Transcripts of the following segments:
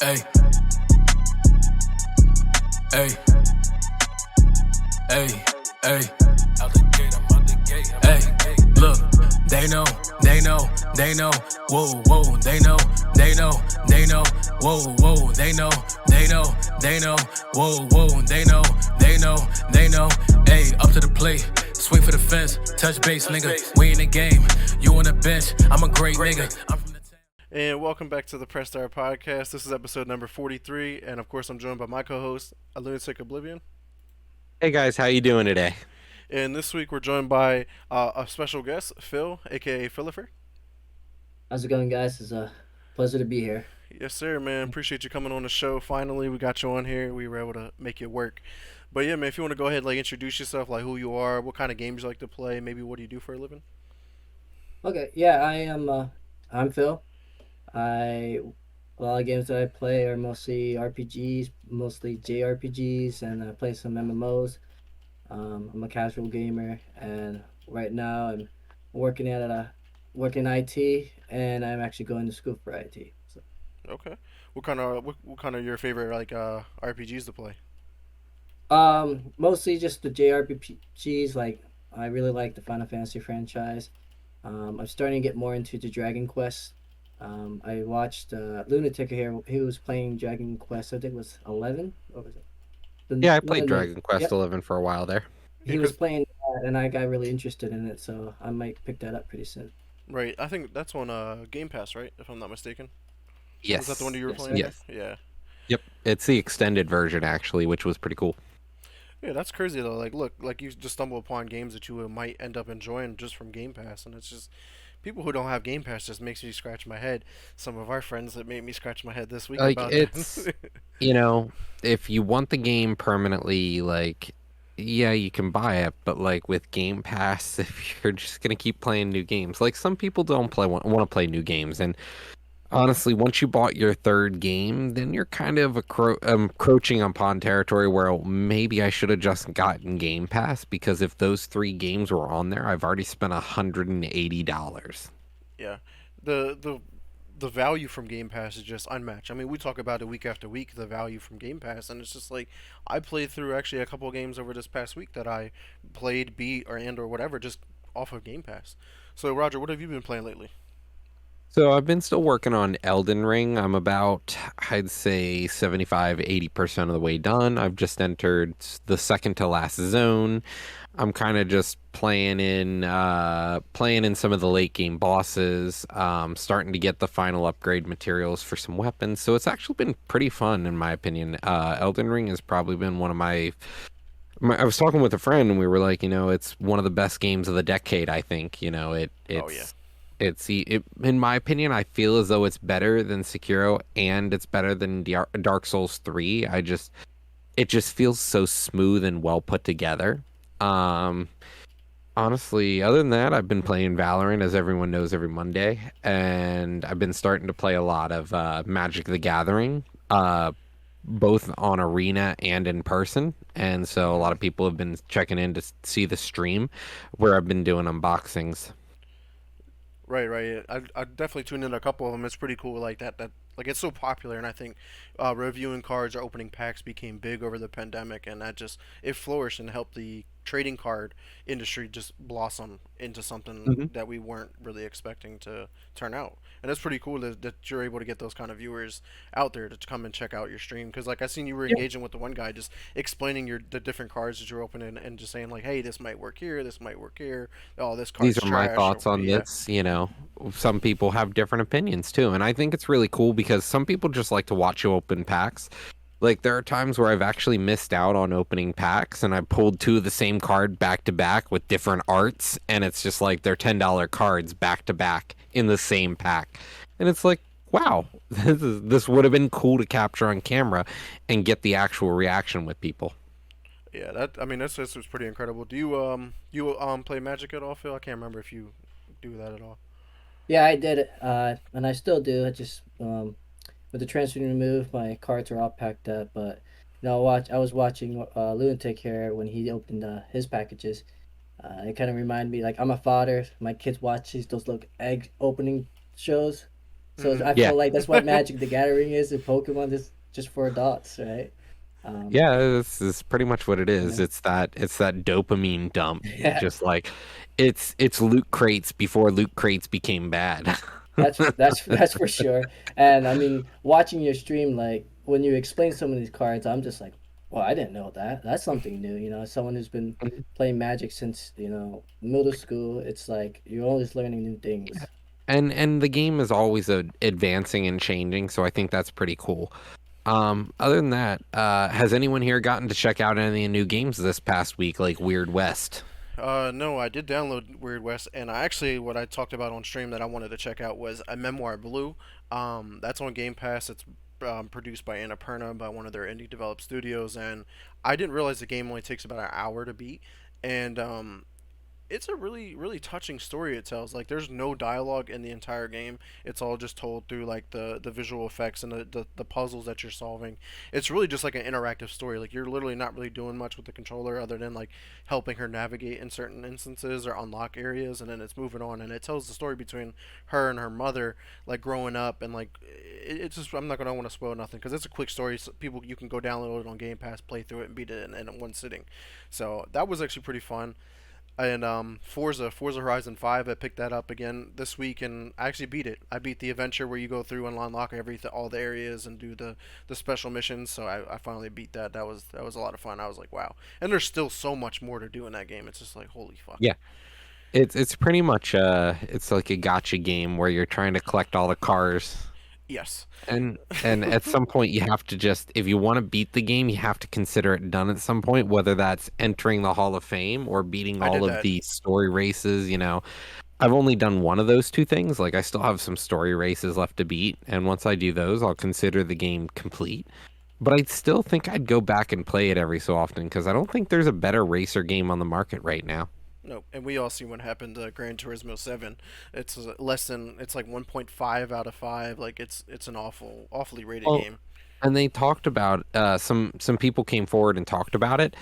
Hey, hey, hey, hey. Out the gate, I'm out the gate. Hey, look, they know, whoa, whoa, they know, whoa, whoa, they know, whoa, whoa, they know, hey, up to the plate, swing for the fence, touch base, nigga, we in the game, you on the bench, I'm a great nigga, I'm from the town. And welcome back to the Press Start Podcast. This is episode number 43, and of course, I'm joined by my co-host, Lunatic Ablivion. Hey guys, how you doing today? And this week, we're joined by a special guest, Phil, aka Philifer. How's it going, guys? It's a pleasure to be here. Yes, sir, man. Appreciate you coming on the show. Finally, we got you on here. We were able to make it work. But yeah, man, if you want to go ahead, introduce yourself, who you are, what kind of games you like to play, maybe what do you do for a living? Okay, yeah, I'm Phil. A lot of games that I play are mostly RPGs, mostly JRPGs, and I play some MMOs. I'm a casual gamer, and right now I'm working IT, and I'm actually going to school for IT. So, Okay. What kind of your favorite RPGs to play? mostly just the JRPGs. I really like the Final Fantasy franchise. I'm starting to get more into the Dragon Quest. I watched Lunatic here. He was playing Dragon Quest. I think it was 11. What was it? Yeah, I One played of the. Dragon Quest Yep. 11 for a while there. He was playing that, and I got really interested in it. So I might pick that up pretty soon. Right. I think that's on Game Pass, right? If I'm not mistaken. Was that the one Yes. that you were Yes, playing? sir. Yes. Yeah. Yep. It's the extended version actually, which was pretty cool. Yeah, that's crazy though. Look, you just stumble upon games that you might end up enjoying just from Game Pass, and it's just people who don't have Game Pass just makes me scratch my head. Some of our friends that made me scratch my head this week Like about it's, that. you know, if you want the game permanently, yeah, you can buy it, but with Game Pass, if you're just gonna keep playing new games, some people don't want to play new games, and honestly, once you bought your third game, then you're kind of encroaching upon territory where maybe I should have just gotten Game Pass because if those three games were on there, I've already spent $180. Yeah, the value from Game Pass is just unmatched. I mean, we talk about it week after week, the value from Game Pass, and it's just I played through actually a couple of games over this past week that I played, beat, or whatever, just off of Game Pass. So, Roger, what have you been playing lately? So I've been still working on Elden Ring. I'm about, I'd say 75, 80% of the way done. I've just entered the second to last zone. I'm kind of just playing in some of the late game bosses, starting to get the final upgrade materials for some weapons. So it's actually been pretty fun in my opinion. Elden Ring has probably been one of I was talking with a friend and we were like, it's one of the best games of the decade, I think. Oh yeah. In my opinion, I feel as though it's better than Sekiro and it's better than Dark Souls 3. It just feels so smooth and well put together. Um, Honestly, other than that, I've been playing Valorant, as everyone knows, every Monday, and I've been starting to play a lot of Magic the Gathering, both on Arena and in person. And so a lot Hmm. of people have been checking in to see the stream where I've been doing unboxings. Right, right. I definitely tuned in a couple of them. It's pretty cool, it's so popular, and I think reviewing cards or opening packs became big over the pandemic, and that just it flourished and helped the trading card industry just blossom into something hmm that we weren't really expecting to turn out. And it's pretty cool that you're able to get those kind of viewers out there to come and check out your stream. Because I seen you were engaging with the one guy, just explaining the different cards that you're opening and just saying hey, this might work here, this might work here. Oh, this These card's are my trash. Or, thoughts on yeah. this. Some people have different opinions too, and I think it's really cool because some people just like to watch you open packs. There are times where I've actually missed out on opening packs and I pulled two of the same card back to back with different arts, and it's just they're $10 cards back to back in the same pack. And it's wow, this would have been cool to capture on camera and get the actual reaction with people. Yeah, that I mean that's just was pretty incredible. Do you play Magic at all, Phil? I can't remember if you do that at all. Yeah, I did it, and I still do. I just with the transfer removed, my cards are all packed up. But I was watching Lunatic here when he opened his packages. It kind of reminded me, I'm a father. My kids watch those little egg opening shows. So I Yeah. feel like that's what Magic the Gathering is, and Pokemon is just for adults, right? Um, Yeah, this is pretty much what it is. yeah, It's that dopamine dump. yeah. Just like it's loot crates before loot crates became bad. That's for sure. And I mean, watching your stream, like when you explain some of these cards, I'm just like, well, I didn't know that. That's something new. Someone who's been playing Magic since middle school. It's like you're always learning new things. And the game is always advancing and changing, so I think that's pretty cool. Other than that, has anyone here gotten to check out any of the new games this past week, like Weird West? No, I did download Weird West, and what I talked about on stream that I wanted to check out was A Memoir Blue. That's on Game Pass. It's produced by Annapurna, by one of their indie developed studios, and I didn't realize the game only takes about an hour to beat, and it's a really really touching story it tells. Like, there's no dialogue in the entire game. It's all just told through like the visual effects and the puzzles that you're solving. It's really just like an interactive story. Like, you're literally not really doing much with the controller other than like helping her navigate in certain instances or unlock areas, and then it's moving on, and it tells the story between her and her mother, like growing up. And like it's just, I'm not gonna want to spoil nothing because it's a quick story. So people, you can go download it on Game Pass, play through it, and beat it in one sitting. So that was actually pretty fun. And Forza Horizon 5, I picked that up again this week, and I actually beat it. I beat the adventure where you go through and unlock all the areas and do the special missions. So I finally beat that. That was a lot of fun. I was like, wow. And there's still so much more to do in that game. It's just like, holy fuck. Yeah, it's pretty much it's like a gotcha game where you're trying to collect all the cars. Yes. And at some point you have to just, if you want to beat the game, you have to consider it done at some point, whether that's entering the Hall of Fame or beating I did all of that. the story races. I've only done one of those two things. Like, I still have some story races left to beat, and once I do those, I'll consider the game complete. But I still think I'd go back and play it every so often because I don't think there's a better racer game on the market right now. No, and we all see what happened to Gran Turismo 7. It's less than, it's like 1.5 out of 5. Like, it's an awfully rated Well, game. and they talked about some people came forward and talked about it.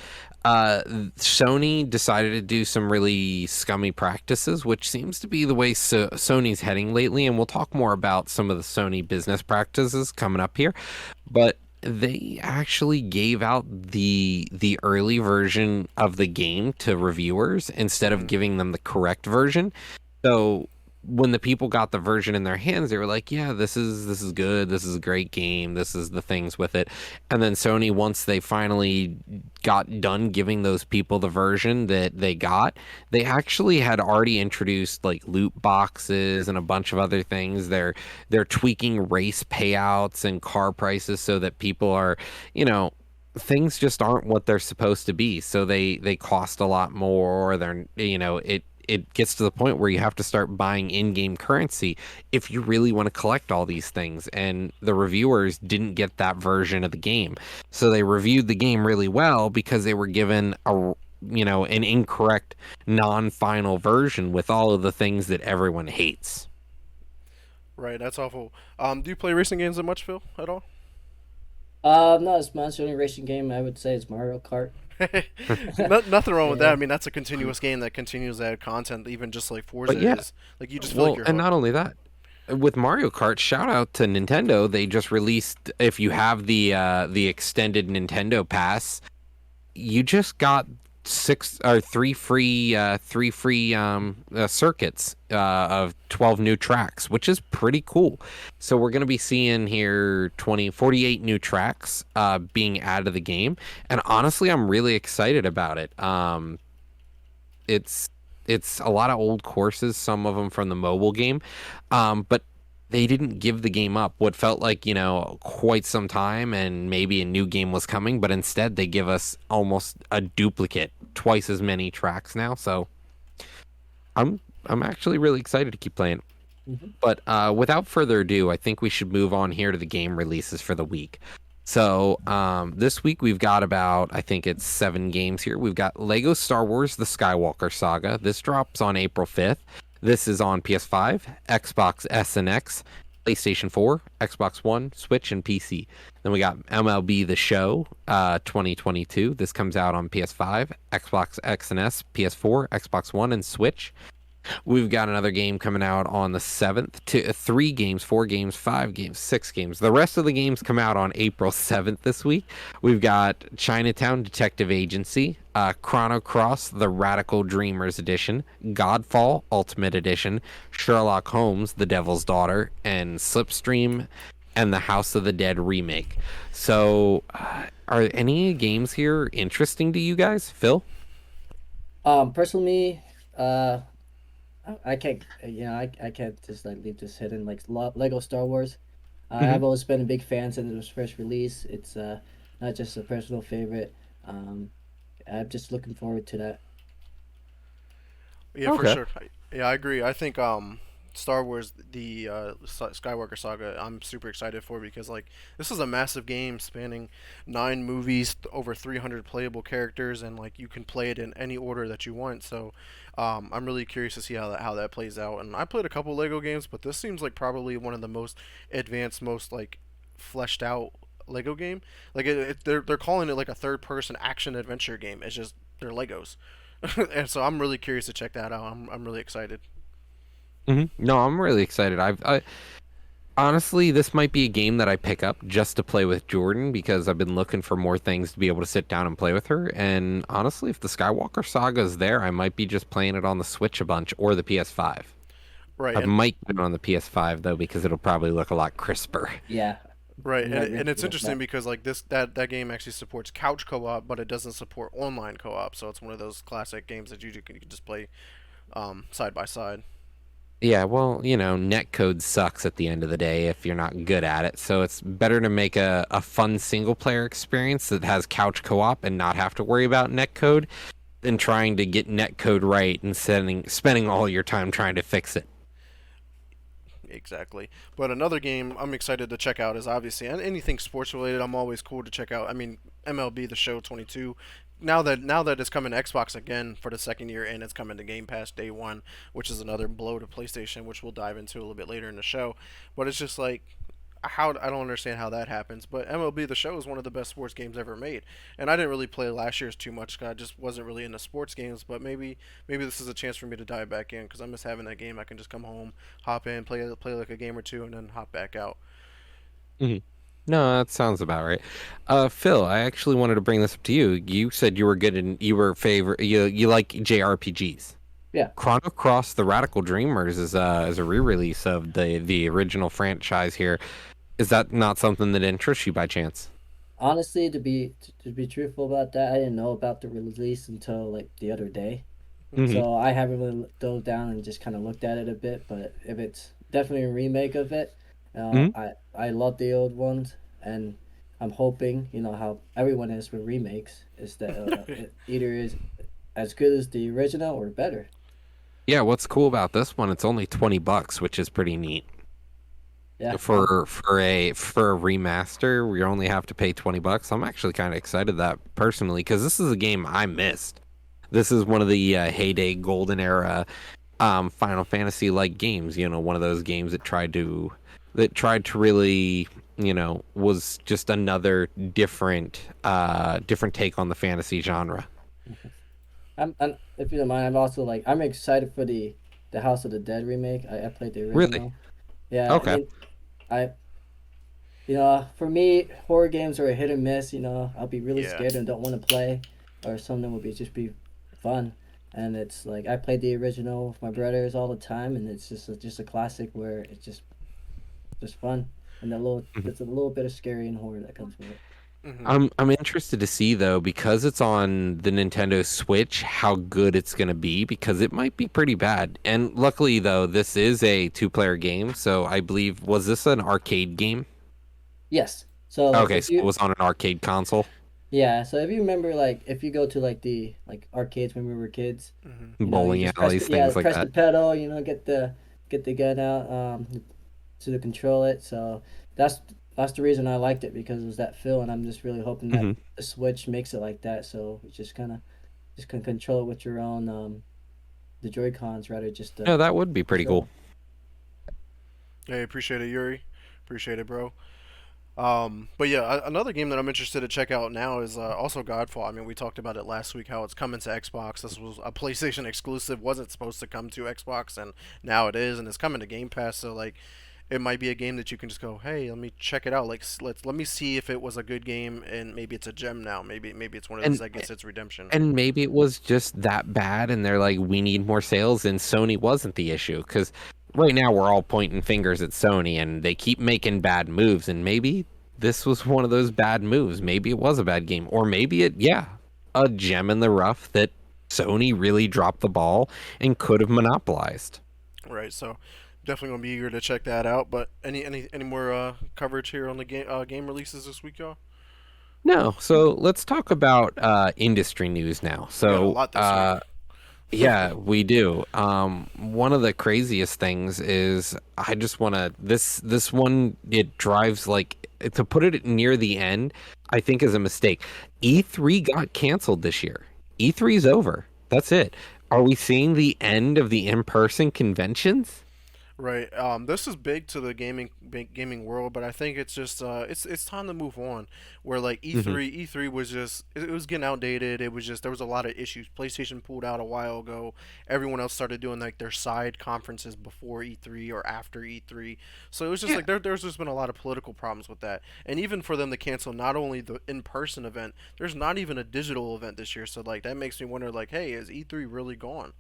Sony decided to do some really scummy practices, which seems to be the way Sony's heading lately. And we'll talk more about some of the Sony business practices coming up here. But they actually gave out the early version of the game to reviewers instead of Mm. giving them the correct version. So when the people got the version in their hands, they were like, "Yeah, this is good. This is a great game. This is the things with it." And then Sony, once they finally got done giving those people the version that they got, they actually had already introduced like loot boxes and a bunch of other things. They're tweaking race payouts and car prices so that people are, things just aren't what they're supposed to be. So they cost a lot more. It gets to the point where you have to start buying in-game currency if you really want to collect all these things. And the reviewers didn't get that version of the game. So they reviewed the game really well because they were given an incorrect non-final version with all of the things that everyone hates. Right, that's awful. Do you play racing games that much, Phil, at all? Not as much. The only racing game I would say is Mario Kart. Nothing wrong with that. Yeah. I mean, that's a continuous game that continues to add content, even just like Forza But yeah, is. Like, you just feel like well, you're and not hooked. only that, with Mario Kart, shout out to Nintendo. They just released, if you have the extended Nintendo Pass, you just got three free circuits of 12 new tracks, which is pretty cool. So we're going to be seeing here 48 new tracks being added to the game, and honestly, I'm really excited about it. It's a lot of old courses, some of them from the mobile game, but they didn't give the game up what felt like, quite some time and maybe a new game was coming, but instead they give us almost a duplicate, twice as many tracks now. So I'm actually really excited to keep playing. Mhm. But without further ado, I think we should move on here to the game releases for the week. So this week we've got about, I think it's 7 games here. We've got Lego Star Wars The Skywalker Saga. This drops on April 5th. This is on PS5, Xbox S and X, PlayStation 4, Xbox One, Switch, and PC. Then we got MLB The Show 2022. This comes out on PS5, Xbox X and S, PS4, Xbox One, and Switch. We've got another game coming out on the 7th. 3 games, 4 games, 5 games, 6 games. The rest of the games come out on April 7th this week. We've got Chinatown Detective Agency, Chrono Cross, The Radical Dreamers Edition, Godfall Ultimate Edition, Sherlock Holmes, The Devil's Daughter, and Slipstream and the House of the Dead remake. So, are any games here interesting to you guys, Phil? Personally, I can't, I can't just like leave this hidden. Like Lego Star Wars, I've always been a big fan since it was first released. It's not just a personal favorite. Um, I'm just looking forward to that. Yeah, for Okay. sure. Yeah, I agree. I think Star Wars, the Skywalker saga, I'm super excited for because like this is a massive game spanning 9 movies, over 300 playable characters, and like you can play it in any order that you want. So I'm really curious to see how that plays out. And I played a couple Lego games, but this seems like probably one of the most advanced, most like fleshed out Lego game. Like they're calling it like a third person action adventure game. It's just they're Legos. And so I'm really curious to check that out. I'm really excited. No, I'm really excited. I honestly, this might be a game that I pick up just to play with Jordan because I've been looking for more things to be able to sit down and play with her. And honestly, if the Skywalker Saga is there, I might be just playing it on the Switch a bunch or the PS5. Right, I and might get it on the PS5 though because it'll probably look a lot crisper. Yeah, right, I'm and not and it's with interesting that. because like that game actually supports couch co-op, but it doesn't support online co-op. So it's one of those classic games that you can just play side by side. Yeah, well, netcode sucks at the end of the day if you're not good at it. So it's better to make a fun single player experience that has couch co-op and not have to worry about netcode than trying to get netcode right and spending all your time trying to fix it. Exactly. But another game I'm excited to check out is obviously anything sports related. I'm always cool to check out. I mean, MLB The Show 22. Now that it's coming to Xbox again for the second year, and it's coming to Game Pass day one, which is another blow to PlayStation, which we'll dive into a little bit later in the show. But it's just like how I don't understand how that happens. But MLB The Show is one of the best sports games ever made, and I didn't really play last year's too much. 'Cause I just wasn't really into sports games. But maybe this is a chance for me to dive back in because I miss having that game. I can just come home, hop in, play like a game or two, and then hop back out. Mhm. No, that sounds about right. Phil, I actually wanted to bring this up to you. You said you were good and you like JRPGs. Yeah, Chrono Cross: The Radical Dreamers is a re-release of the original franchise here. Is that not something that interests you by chance? honestly, to be truthful about that, I didn't know about the release until like the other day. Hmm. So I haven't really dove down and just kind of looked at it a bit. But if it's definitely a remake of it, Hmm. I love the old ones, and I'm hoping how everyone is with remakes is that it either is as good as the original or better. Yeah, what's cool about this one? It's only $20, which is pretty neat. Yeah, For a remaster, we only have to pay $20. I'm actually kind of excited that personally because this is a game I missed. This is one of the heyday golden era Final Fantasy like games. One of those games that tried to really was just another different take on the fantasy genre. I'm if you don't mind, I'm excited for the House of the Dead remake. I played the Really? original. Yeah, I Okay. mean, I for me, horror games are a hit or miss. I'll be really Yeah. scared and don't want to play, or something will be fun. And it's like I played the original with my brothers all the time, and it's just a classic where it's just fun, and Mhm. there's a little bit of scary and horror that comes with it. Hmm. I'm interested to see though because it's on the Nintendo Switch how good it's gonna be because it might be pretty bad. And luckily though, this is a two-player game, so I believe was this an arcade game? Yes. So like Okay, if so it you was on an arcade console, yeah, so if you remember like if you go to like the like arcades when we were kids, Hmm. you bowling just alleys, things like press the that. pedal, get the gun out to control it. So that's the reason I liked it because it was that feel, and I'm just really hoping that Hmm. the Switch makes it like that. So you just can control it with your own the Joy Cons rather just No, that would be pretty cool. control. Hey, appreciate it, Yuri. Appreciate it, bro. But yeah, another game that I'm interested to check out now is also Godfall. I mean, we talked about it last week how it's coming to Xbox. This was a PlayStation exclusive, wasn't supposed to come to Xbox, and now it is, and it's coming to Game Pass. So like, it might be a game that you can just go, hey, let me check it out. Like, let me see if it was a good game, and maybe it's a gem now. Maybe it's one of those And that gets its redemption. and maybe it was just that bad, and they're like, we need more sales, and Sony wasn't the issue. Because right now we're all pointing fingers at Sony, and they keep making bad moves, and maybe this was one of those bad moves. Maybe it was a bad game, or maybe yeah, a gem in the rough that Sony really dropped the ball and could have monopolized. Right. So definitely gonna be eager to check that out. But any more coverage here on the game releases this week, y'all? No, so let's talk about industry news now. We got a So lot this week. yeah, we do. One of the craziest things is I just want to this one it drives like to put it near the end, I think is a mistake. E3 got canceled this year. E3's over. That's it. Are we seeing the end of the in-person conventions? Right. This is big to the gaming world, but I think it's just it's time to move on. Where like Hmm. E3 was just it was getting outdated. It was just there was a lot of issues. PlayStation pulled out a while ago. Everyone else started doing like their side conferences before E3 or after E3. So it was just Yeah. like there's just been a lot of political problems with that. And even for them to cancel not only the in-person event, there's not even a digital event this year. So like that makes me wonder like, hey, is E3 really gone?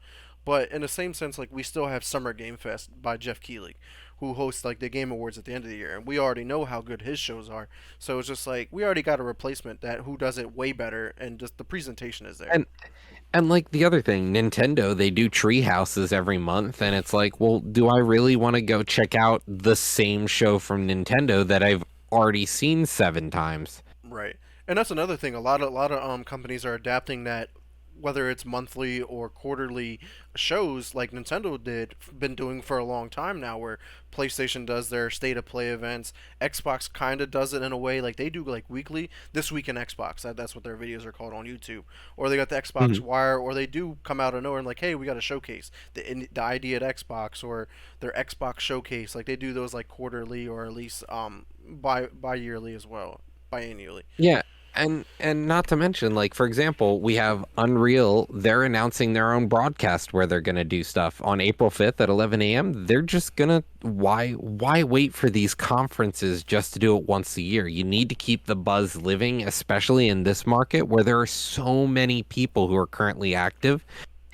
But in the same sense, like we still have Summer Game Fest by Jeff Keighley, who hosts like the Game Awards at the end of the year, and we already know how good his shows are. So it's just like we already got a replacement that who does it way better, and just the presentation is there. And And like the other thing, Nintendo, they do tree houses every month, and it's like, well, do I really want to go check out the same show from Nintendo that I've already seen 7 times? Right. And that's another thing. A lot of companies are adapting that, whether it's monthly or quarterly shows like Nintendo did been doing for a long time now, where PlayStation does their state of play events. Xbox kind of does it in a way, like they do like weekly. This week in Xbox, that's what their videos are called on YouTube. Or they got the Xbox Mhm. Wire, or they do come out of nowhere and like, hey, we got a showcase the idea at Xbox or their Xbox showcase. Like they do those like quarterly or at least bi yearly as well, biannually. Yeah, and not to mention, like for example, we have Unreal. They're announcing their own broadcast where they're gonna do stuff on April 5th at 11 a.m. They're just gonna why wait for these conferences just to do it once a year? You need to keep the buzz living, especially in this market where there are so many people who are currently active.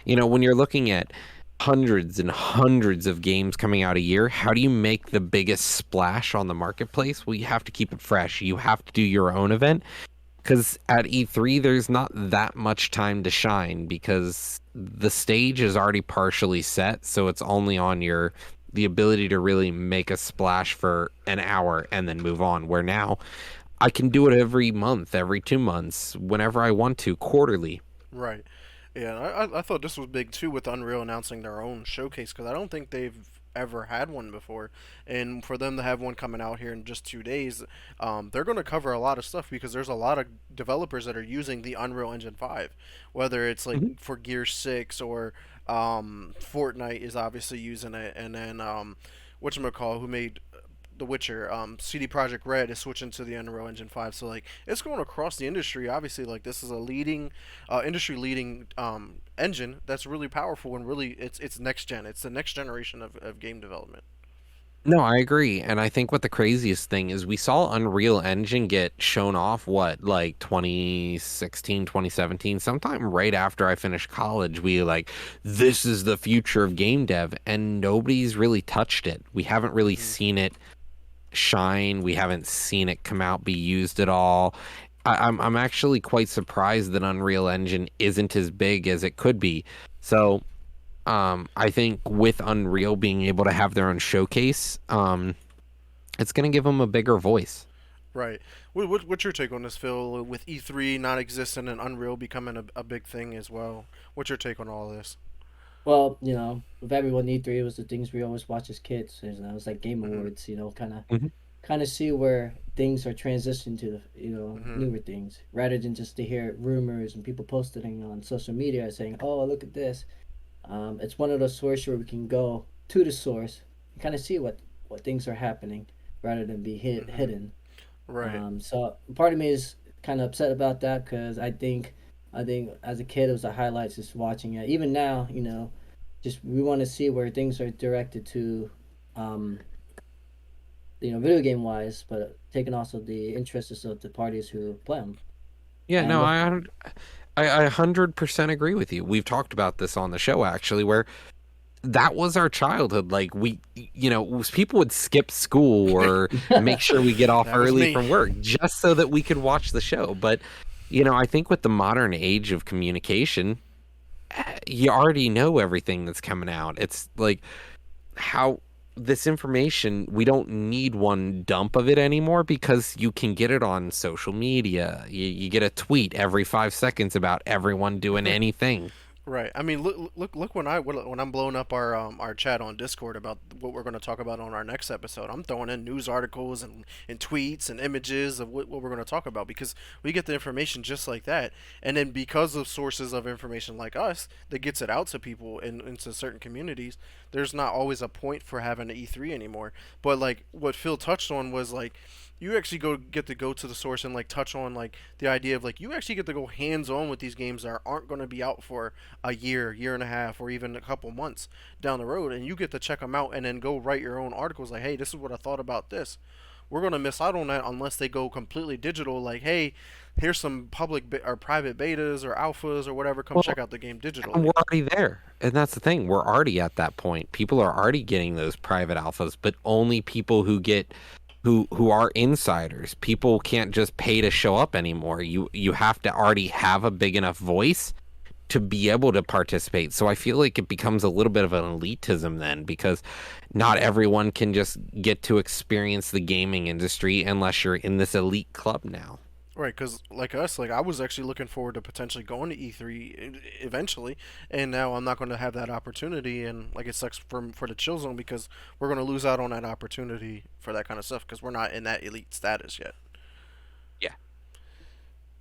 When you're looking at hundreds and hundreds of games coming out a year, how do you make the biggest splash on the marketplace? Well, you have to keep it fresh. You have to do your own event because at E3, there's not that much time to shine because the stage is already partially set. So it's only on the ability to really make a splash for an hour and then move on. Where now I can do it every month, every 2 months, whenever I want to, quarterly. Right. Yeah, I thought this was big too with Unreal announcing their own showcase because I don't think they've ever had one before, and for them to have one coming out here in just 2 days, they're going to cover a lot of stuff because there's a lot of developers that are using the Unreal Engine 5, whether it's like Mhm. for Gear 6 or Fortnite is obviously using it, and then whatchamacall, who made the Witcher, CD Projekt Red is switching to the Unreal Engine 5. So like it's going across the industry. Obviously, like this is a leading, industry leading engine that's really powerful and really it's next gen. It's the next generation of game development. No, I agree. And I think what the craziest thing is we saw Unreal Engine get shown off, what, like 2016, 2017, sometime right after I finished college. We like, this is the future of game dev, and nobody's really touched it. We haven't really Hmm. seen it shine. We haven't seen it come out, be used at all. I'm actually quite surprised that Unreal Engine isn't as big as it could be. So I think with Unreal being able to have their own showcase, it's going to give them a bigger voice. Right. What's your take on this, Phil? With E3 not existing and Unreal becoming a big thing as well. What's your take on all this? Well, with everyone, E3 was the things we always watch as kids. It was like Game Hmm. Awards, kind of Hmm. kind of see where things are transitioning to, Hmm. newer things, rather than just to hear rumors and people posting on social media saying, "Oh, look at this." It's one of those sources where we can go to the source and kind of see what things are happening, rather than be Hmm. hidden. Right. So part of me is kind of upset about that because I think as a kid it was the highlights just watching it. Even now, just we want to see where things are directed to, um, video game wise, but taking also the interests of the parties who play them. Yeah, And no, with I 100% agree with you. We've talked about this on the show actually, where that was our childhood. Like people would skip school or make sure we get off That was early me. from work just so that we could watch the show. But I think with the modern age of communication, you already know everything that's coming out. It's like how this information, we don't need one dump of it anymore because you can get it on social media. You get a tweet every 5 seconds about everyone doing anything. Right. I mean, look when I'm blowing up our chat on Discord about what we're going to talk about on our next episode. I'm throwing in news articles and tweets and images of what we're going to talk about because we get the information just like that. And then because of sources of information like us that gets it out to people and into certain communities, there's not always a point for having an E3 anymore. But like what Phil touched on was like you actually get to go to the source and like touch on like the idea of like you actually get to go hands on with these games that aren't going to be out for a year and a half, or even a couple months down the road, and you get to check them out and then go write your own articles like, hey, this is what I thought about this. We're going to miss out on that unless they go completely digital, like, hey, here's some or private betas or alphas or whatever, come Well, check out the game and digitally. we're already there. And that's the thing. We're already at that point. People are already getting those private alphas, but only people who are insiders. People can't just pay to show up anymore. You have to already have a big enough voice to be able to participate. So I feel like it becomes a little bit of an elitism then because not everyone can just get to experience the gaming industry unless you're in this elite club now. Right, because like us, like I was actually looking forward to potentially going to E3 eventually, and now I'm not going to have that opportunity, and like it sucks for the chill zone because we're going to lose out on that opportunity for that kind of stuff because we're not in that elite status yet. Yeah.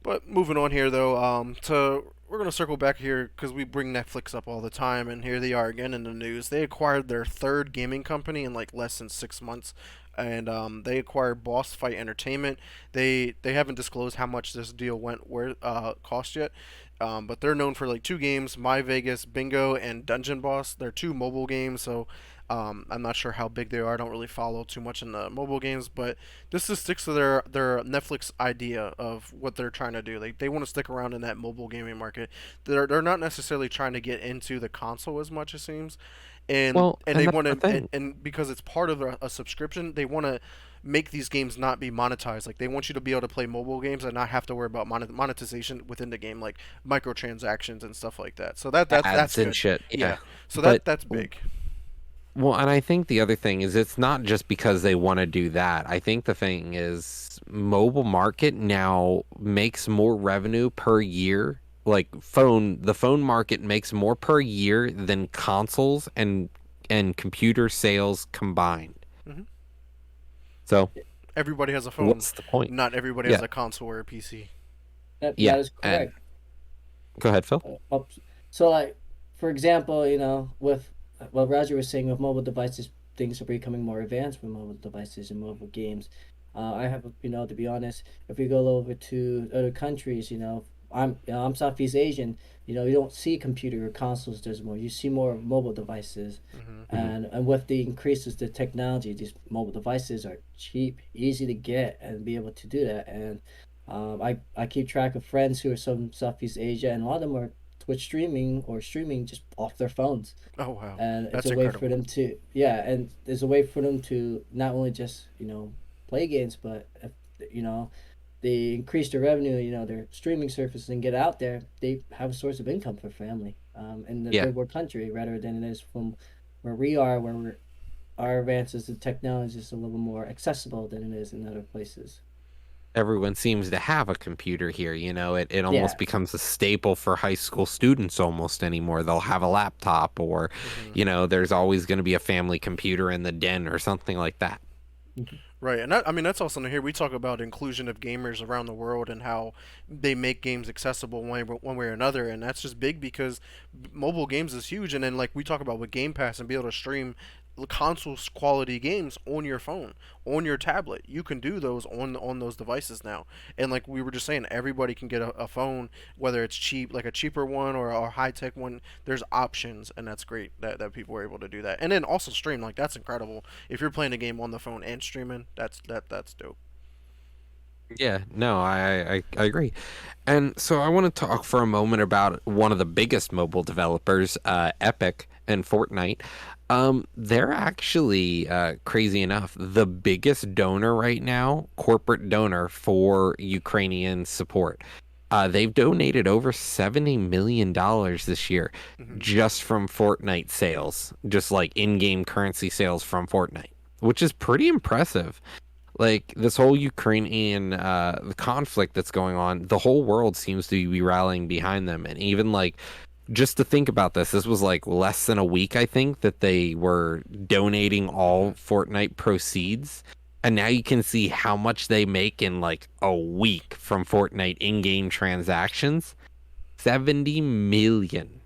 But moving on here though, to we're gonna circle back here because we bring Netflix up all the time, and here they are again in the news. They acquired their third gaming company in like less than 6 months, and they acquired Boss Fight Entertainment. They haven't disclosed how much this deal where cost yet, but they're known for like two games, My Vegas Bingo and Dungeon Boss. They're two mobile games, so I'm not sure how big they are. I don't really follow too much in the mobile games, but this just sticks to their Netflix idea of what they're trying to do. They want to stick around in that mobile gaming market. They're not necessarily trying to get into the console as much, it seems, and Well, and and they that's want the to thing. and because it's part of a subscription, they want to make these games not be monetized. Like they want you to be able to play mobile games and not have to worry about monetization within the game, like microtransactions and stuff like that. So that's Ads and good. shit. Yeah. Yeah. So But that's big. well, and I think the other thing is it's not just because they want to do that. I think the thing is mobile market now makes more revenue per year. Like the phone market makes more per year than consoles and computer sales combined. hmm So, Everybody has a phone. what's the point? Not everybody has Yeah. a console or a PC. that Yeah. is And correct. go ahead, Phil. So, like, for example, with what Roger was saying with mobile devices, things are becoming more advanced with mobile devices and mobile games. I have, to be honest, if we go over to other countries, I'm Southeast Asian. You don't see computer or consoles. There's more. You see more mobile devices, hmm Hmm. and with the increases to technology, these mobile devices are cheap, easy to get, and be able to do that. And I keep track of friends who are from Southeast Asia, and a lot of them are Twitch streaming or streaming just off their phones, Oh wow, and it's that's a way for incredible. them to and there's a way for them to not only just play games, but if they increase their revenue, their streaming services and get out there, they have a source of income for family, in the Yeah. third world country rather than it is from where we are, our advances in technology is a little more accessible than it is in other places. Everyone seems to have a computer here, it Yeah. almost becomes a staple for high school students almost anymore. They'll have a laptop or, hmm there's always going to be a family computer in the den or something like that. Mhm. Right, and I mean that's also here we talk about inclusion of gamers around the world and how they make games accessible one way or another, and that's just big because mobile games is huge. And then like we talk about with Game Pass and be able to stream console quality games on your phone, on your tablet. You can do those on those devices now. And like we were just saying, everybody can get a phone, whether it's cheap, like a cheaper one or a high tech one. There's options, and that's great that people were able to do that. And then also stream, like that's incredible. If you're playing a game on the phone and streaming, that's dope. Yeah, no, I agree. And so I want to talk for a moment about one of the biggest mobile developers, Epic and Fortnite. They're actually, crazy enough, the biggest donor right now, corporate donor for Ukrainian support. They've donated over $70 million this year Hmm. just from Fortnite sales, just like in-game currency sales from Fortnite, which is pretty impressive. Like this whole Ukrainian the conflict that's going on, the whole world seems to be rallying behind them. And even like just to think about this was like less than a week, I think, that they were donating all Hmm. Fortnite proceeds. And now you can see how much they make in like a week from Fortnite in-game transactions. 70 million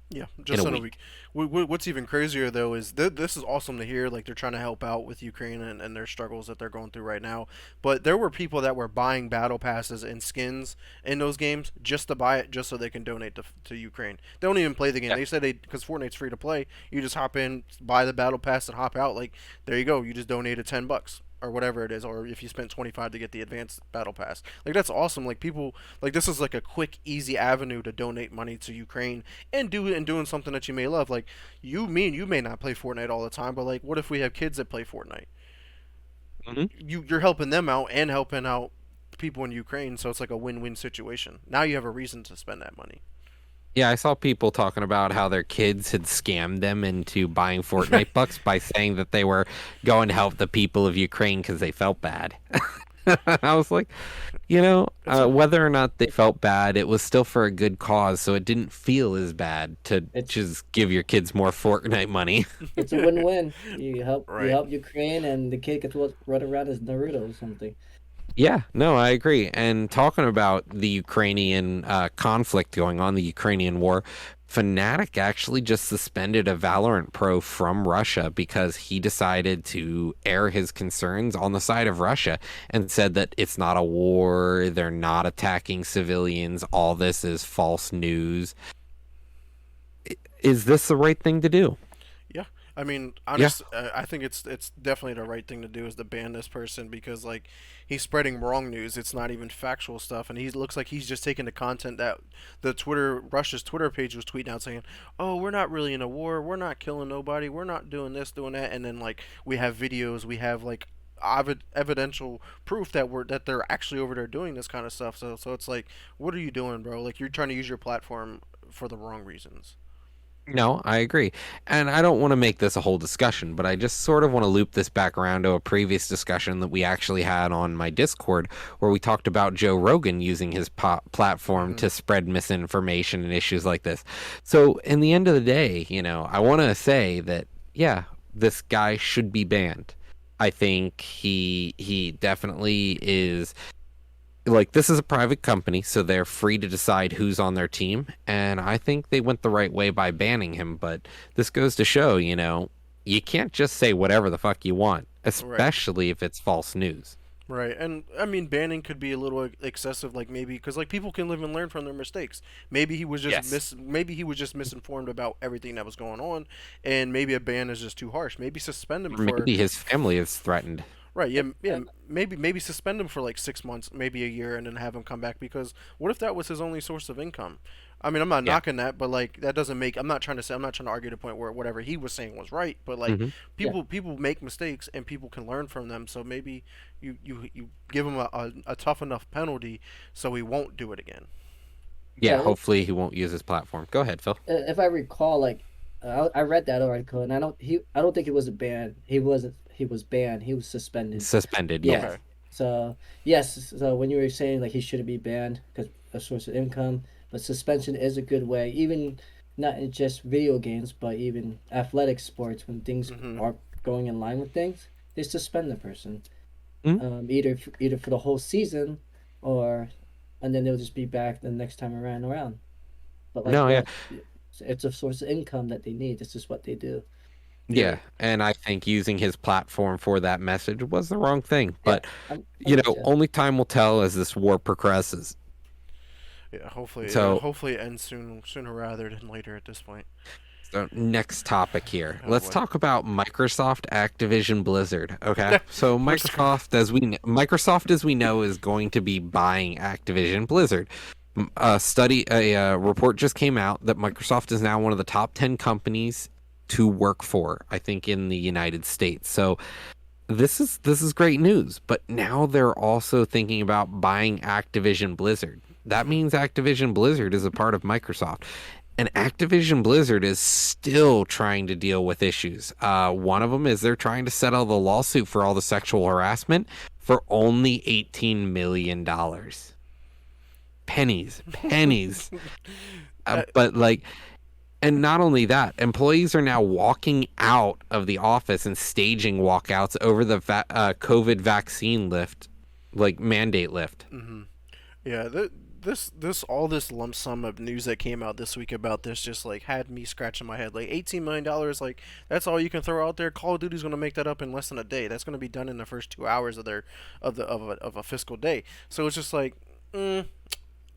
Yeah, in a just in a week. week. What's even crazier though is this is awesome to hear. Like they're trying to help out with Ukraine and their struggles that they're going through right now. But there were people that were buying battle passes and skins in those games just to buy it, just so they can donate to Ukraine. They don't even play the game. Yeah. They said they because Fortnite's free to play. You just hop in, buy the battle pass, and hop out. Like there you go. You just donated $10 or whatever it is, or if you spent 25 to get the advanced battle pass. Like that's awesome. Like people like this is like a quick, easy avenue to donate money to Ukraine and doing something that you may love. Like you may not play Fortnite all the time, but like what if we have kids that play Fortnite? Mhm. You're helping them out and helping out people in Ukraine, so it's like a win-win situation. Now you have a reason to spend that money. Yeah, I saw people talking about how their kids had scammed them into buying Fortnite bucks by saying that they were going to help the people of Ukraine because they felt bad. I was like, It's a whether or not they felt bad, it was still for a good cause, so it didn't feel as bad to It's just give your kids more Fortnite money. it's a win-win. You right. help Ukraine, and the kid gets what run around as Naruto or something. Yeah, no, I agree. And talking about the Ukrainian conflict going on, the Ukrainian war, Fnatic actually just suspended a Valorant pro from Russia because he decided to air his concerns on the side of Russia and said that it's not a war, they're not attacking civilians, all this is false news. Is this the right thing to do? Yeah, I mean, Yeah. I think it's definitely the right thing to do is to ban this person because like he's spreading wrong news. It's not even factual stuff, and he looks like he's just taking the content that the Twitter Russia's Twitter page was tweeting out saying, "Oh, we're not really in a war. We're not killing nobody. We're not doing this, doing that," and then like we have videos, we have like evidential proof that they're actually over there doing this kind of stuff. So it's like, what are you doing, bro? Like you're trying to use your platform for the wrong reasons. No, I agree. And I don't want to make this a whole discussion, but I just sort of want to loop this back around to a previous discussion that we actually had on my Discord where we talked about Joe Rogan using his platform Hmm. to spread misinformation and issues like this. So, in the end of the day, I want to say that, yeah, this guy should be banned. I think he definitely is like this is a private company, so they're free to decide who's on their team. And I think they went the right way by banning him. But this goes to show, you can't just say whatever the fuck you want, Right. especially if it's false news. Right, and I mean banning could be a little excessive, like maybe because like people can live and learn from their mistakes. Maybe he was just Yes. maybe he was just misinformed about everything that was going on, and maybe a ban is just too harsh. Maybe suspend him Or for maybe his family is threatened. right, yeah, yeah. And Maybe suspend him for like 6 months, maybe a year, and then have him come back. Because what if that was his only source of income? I mean, I'm not Yeah. knocking that, but like that doesn't make. I'm not trying to argue the point where whatever he was saying was right. But like Hmm. yeah, people make mistakes and people can learn from them. So maybe you give him a tough enough penalty so he won't do it again. Yeah, yeah. hopefully he won't use his platform. Go ahead, Phil. If I recall, like I read that article, and I don't think it was a ban. He wasn't. He was banned. He was suspended. Suspended, yeah. Yeah. Okay. So yes. So when you were saying like he shouldn't be banned because a source of income, but suspension is a good way. Even not in just video games, but even athletic sports when things Hmm. aren't going in line with things, they suspend the person. Mhm. Either for the whole season, or and then they'll just be back the next time around. But like No, yeah. yes, it's a source of income that they need. This is what they do. Yeah, and I think using his platform for that message was the wrong thing. Yeah, But, I'm with you. only time will tell as this war progresses. Yeah, hopefully, So, hopefully it ends sooner rather than later at this point. so next topic here. Oh Let's boy. talk about Microsoft, Activision, Blizzard. Okay, Yeah, so let's go. Microsoft, as we know, is going to be buying Activision Blizzard. A report just came out that Microsoft is now one of the top 10 companies to work for, I think, in the United States. So this is great news, but now they're also thinking about buying Activision Blizzard. That means Activision Blizzard is a part of Microsoft. And Activision Blizzard is still trying to deal with issues. One of them is they're trying to settle the lawsuit for all the sexual harassment for only $18 million. Pennies. Uh, But like, and not only that, employees are now walking out of the office and staging walkouts over the COVID vaccine mandate lift. Yeah, all this lump sum of news that came out this week about this just like had me scratching my head. Like $18 million, like that's all you can throw out there. Call of Duty's gonna make that up in less than a day. That's gonna be done in the first 2 hours of a fiscal day. So it's just like,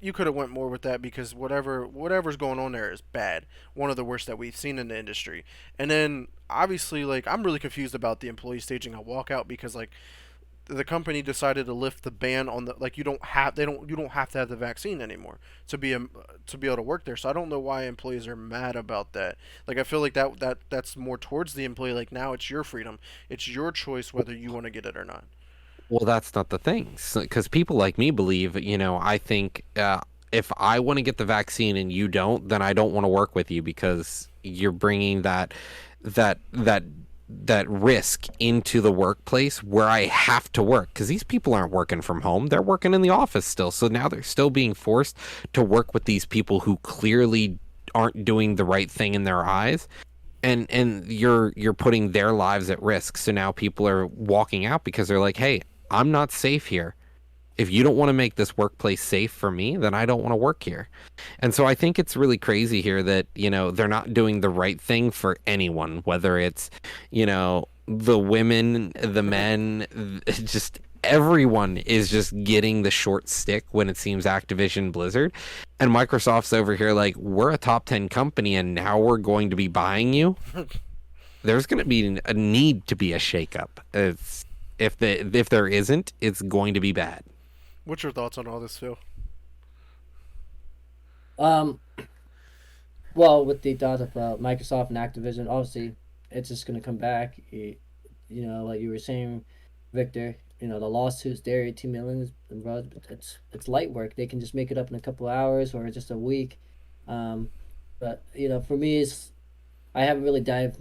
you could have went more with that because whatever's going on there is bad. One of the worst that we've seen in the industry. And then obviously, like, I'm really confused about the employee staging a walkout because like the company decided to lift the ban on the, like, you don't have to have the vaccine anymore to be able to work there. So I don't know why employees are mad about that. Like, I feel like that's more towards the employee. Like, now it's your freedom, it's your choice whether you want to get it or not. Well, that's not the thing, because people like me believe, I think if I want to get the vaccine and you don't, then I don't want to work with you because you're bringing that risk into the workplace where I have to work, because these people aren't working from home, they're working in the office still. So now they're still being forced to work with these people who clearly aren't doing the right thing in their eyes. And you're putting their lives at risk. So now people are walking out because they're like, hey, I'm not safe here. If you don't want to make this workplace safe for me, then I don't want to work here. And so I think it's really crazy here that, they're not doing the right thing for anyone, whether it's, the women, the men, just everyone is just getting the short stick when it seems Activision Blizzard. And Microsoft's over here like, we're a top 10 company and now we're going to be buying you. There's going to be a need to be a shakeup. If there isn't, it's going to be bad. What's your thoughts on all this, Phil? Um, well, with the thought of Microsoft and Activision, obviously, it's just gonna come back. Like you were saying, Victor. The lawsuits there, 18 million it's light work. They can just make it up in a couple of hours or just a week. But for me, I haven't really dived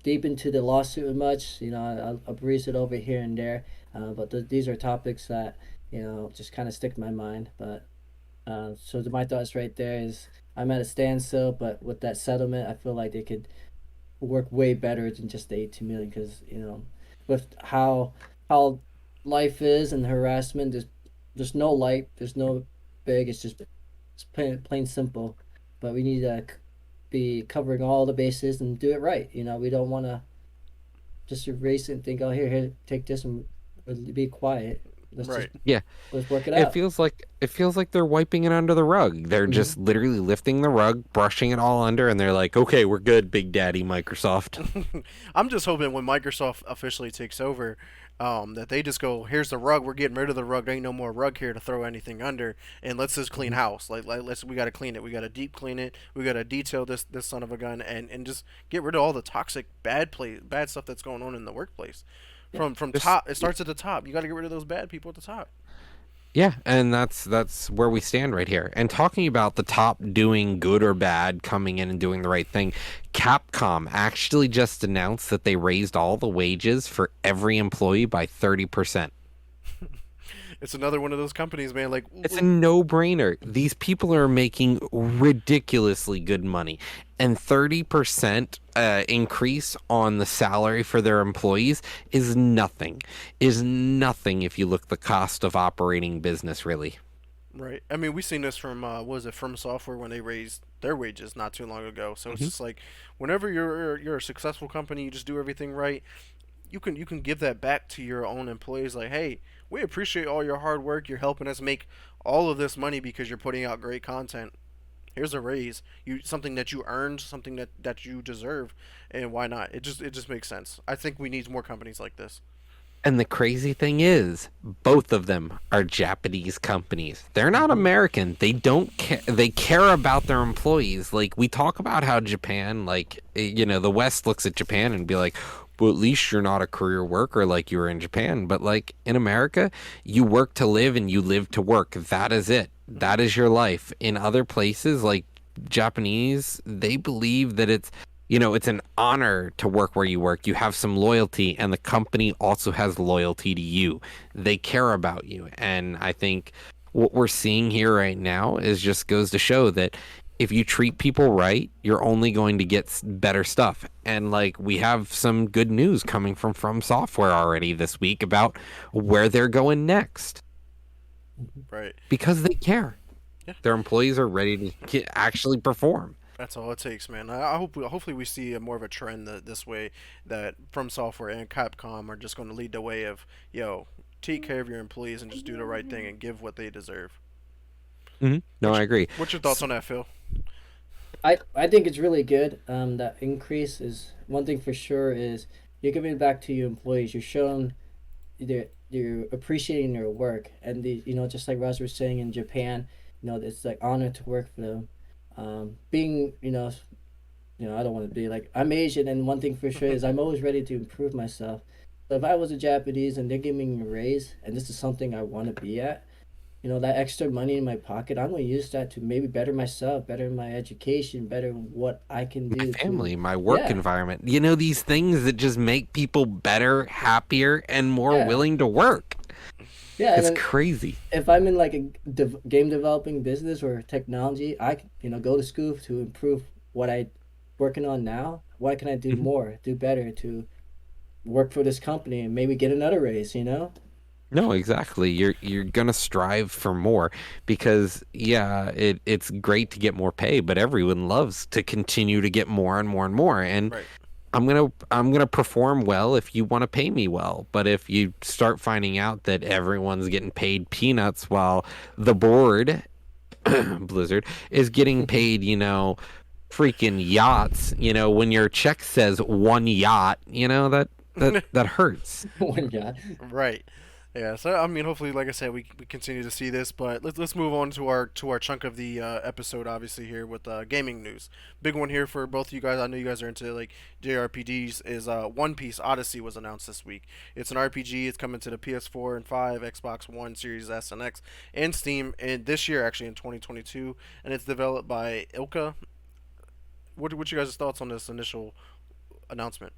deep into the lawsuit much. I'll breeze it over here and there. But these are topics that just kind of stick in my mind. But so my thoughts right there is I'm at a standstill. But with that settlement, I feel like they could work way better than just the 18 million because with how life is and harassment, there's no light, there's no big. It's plain simple. But we need to be covering all the bases and do it right. We don't want to just erase it and think, oh, here, take this and be quiet. Right. Let's work it It out. feels like they're wiping it under the rug. They're just literally lifting the rug, brushing it all under, and they're like, okay, we're good, Big Daddy Microsoft. I'm just hoping when Microsoft officially takes over, that they just go, here's the rug, we're getting rid of the rug, there ain't no more rug here to throw anything under, and let's just clean house. We gotta clean it, we gotta deep clean it, we gotta detail this son of a gun, and just get rid of all the toxic bad stuff that's going on in the workplace. From top, it starts at the top. You got to get rid of those bad people at the top. Yeah, and that's where we stand right here. And talking about the top doing good or bad, coming in and doing the right thing, Capcom actually just announced that they raised all the wages for every employee by 30%. It's another one of those companies, man. Like, It's a no-brainer. These people are making ridiculously good money, and 30% increase on the salary for their employees is nothing. Is nothing if you look the cost of operating business, really. Right. I mean, we seen this from what was it, From Software, when they raised their wages not too long ago. So it's Hmm. just like whenever you're a successful company, you just do everything right. You can give that back to your own employees. Like, hey, we appreciate all your hard work. You're helping us make all of this money because you're putting out great content. Here's a raise. You something that you earned, something that you deserve, and why not? It just makes sense. I think we need more companies like this. And the crazy thing is, both of them are Japanese companies. They're not Hmm. American. They don't care. They care about their employees. Like, we talk about how Japan, like, the West looks at Japan and be like, well, at least you're not a career worker like you were in Japan. But like in America, you work to live and you live to work. That is it. Hmm. That is your life. In other places, like Japanese, they believe that it's an honor to work where you work. You have some loyalty, and the company also has loyalty to you. They care about you. And I think what we're seeing here right now is just goes to show that if you treat people right, you're only going to get better stuff. And like we have some good news coming from Software already this week about where they're going next Right. because they care. Yeah. Their employees are ready to actually perform. That's all it takes, man. I hope hopefully we see more of a trend this way, that From Software and Capcom are just going to lead the way of, yo, take care of your employees and just do the right thing and give what they deserve. No, What's I agree. what's your thoughts on that, Phil? I think it's really good. That increase is one thing for sure is you're giving back to your employees. You're showing you're appreciating their work, and just like Ross was saying in Japan, it's like honor to work for them. Being I don't want to be like I'm Asian, and one thing for sure is I'm always ready to improve myself. So if I was a Japanese and they're giving me a raise, and this is something I want to be at, that extra money in my pocket, I'm going to use that to maybe better myself, better my education, better what I can My do to, family, my work yeah, environment. These things that just make people better, happier, and more yeah, willing to work. yeah. And It's then crazy. if I'm in like a game developing business or technology, I can, go to school to improve what I working on now. What can I do Mhm. more, do better to work for this company and maybe get another raise? No, exactly. You're gonna strive for more because yeah, it's great to get more pay, but everyone loves to continue to get more and more and more. And Right. I'm gonna perform well if you want to pay me well. But if you start finding out that everyone's getting paid peanuts while the board Blizzard is getting paid, freaking yachts, when your check says one yacht, that hurts. One guy. Right. Yeah. So I mean, hopefully, like I said, we continue to see this. But let's move on to our chunk of the episode. Obviously, here with gaming news. Big one here for both of you guys. I know you guys are into like JRPGs. Is One Piece Odyssey was announced this week. It's an RPG. It's coming to the PS4 and 5, Xbox One, Series S and X, and Steam, and this year actually in 2022. And it's developed by Ilka. What you guys' thoughts on this initial announcement?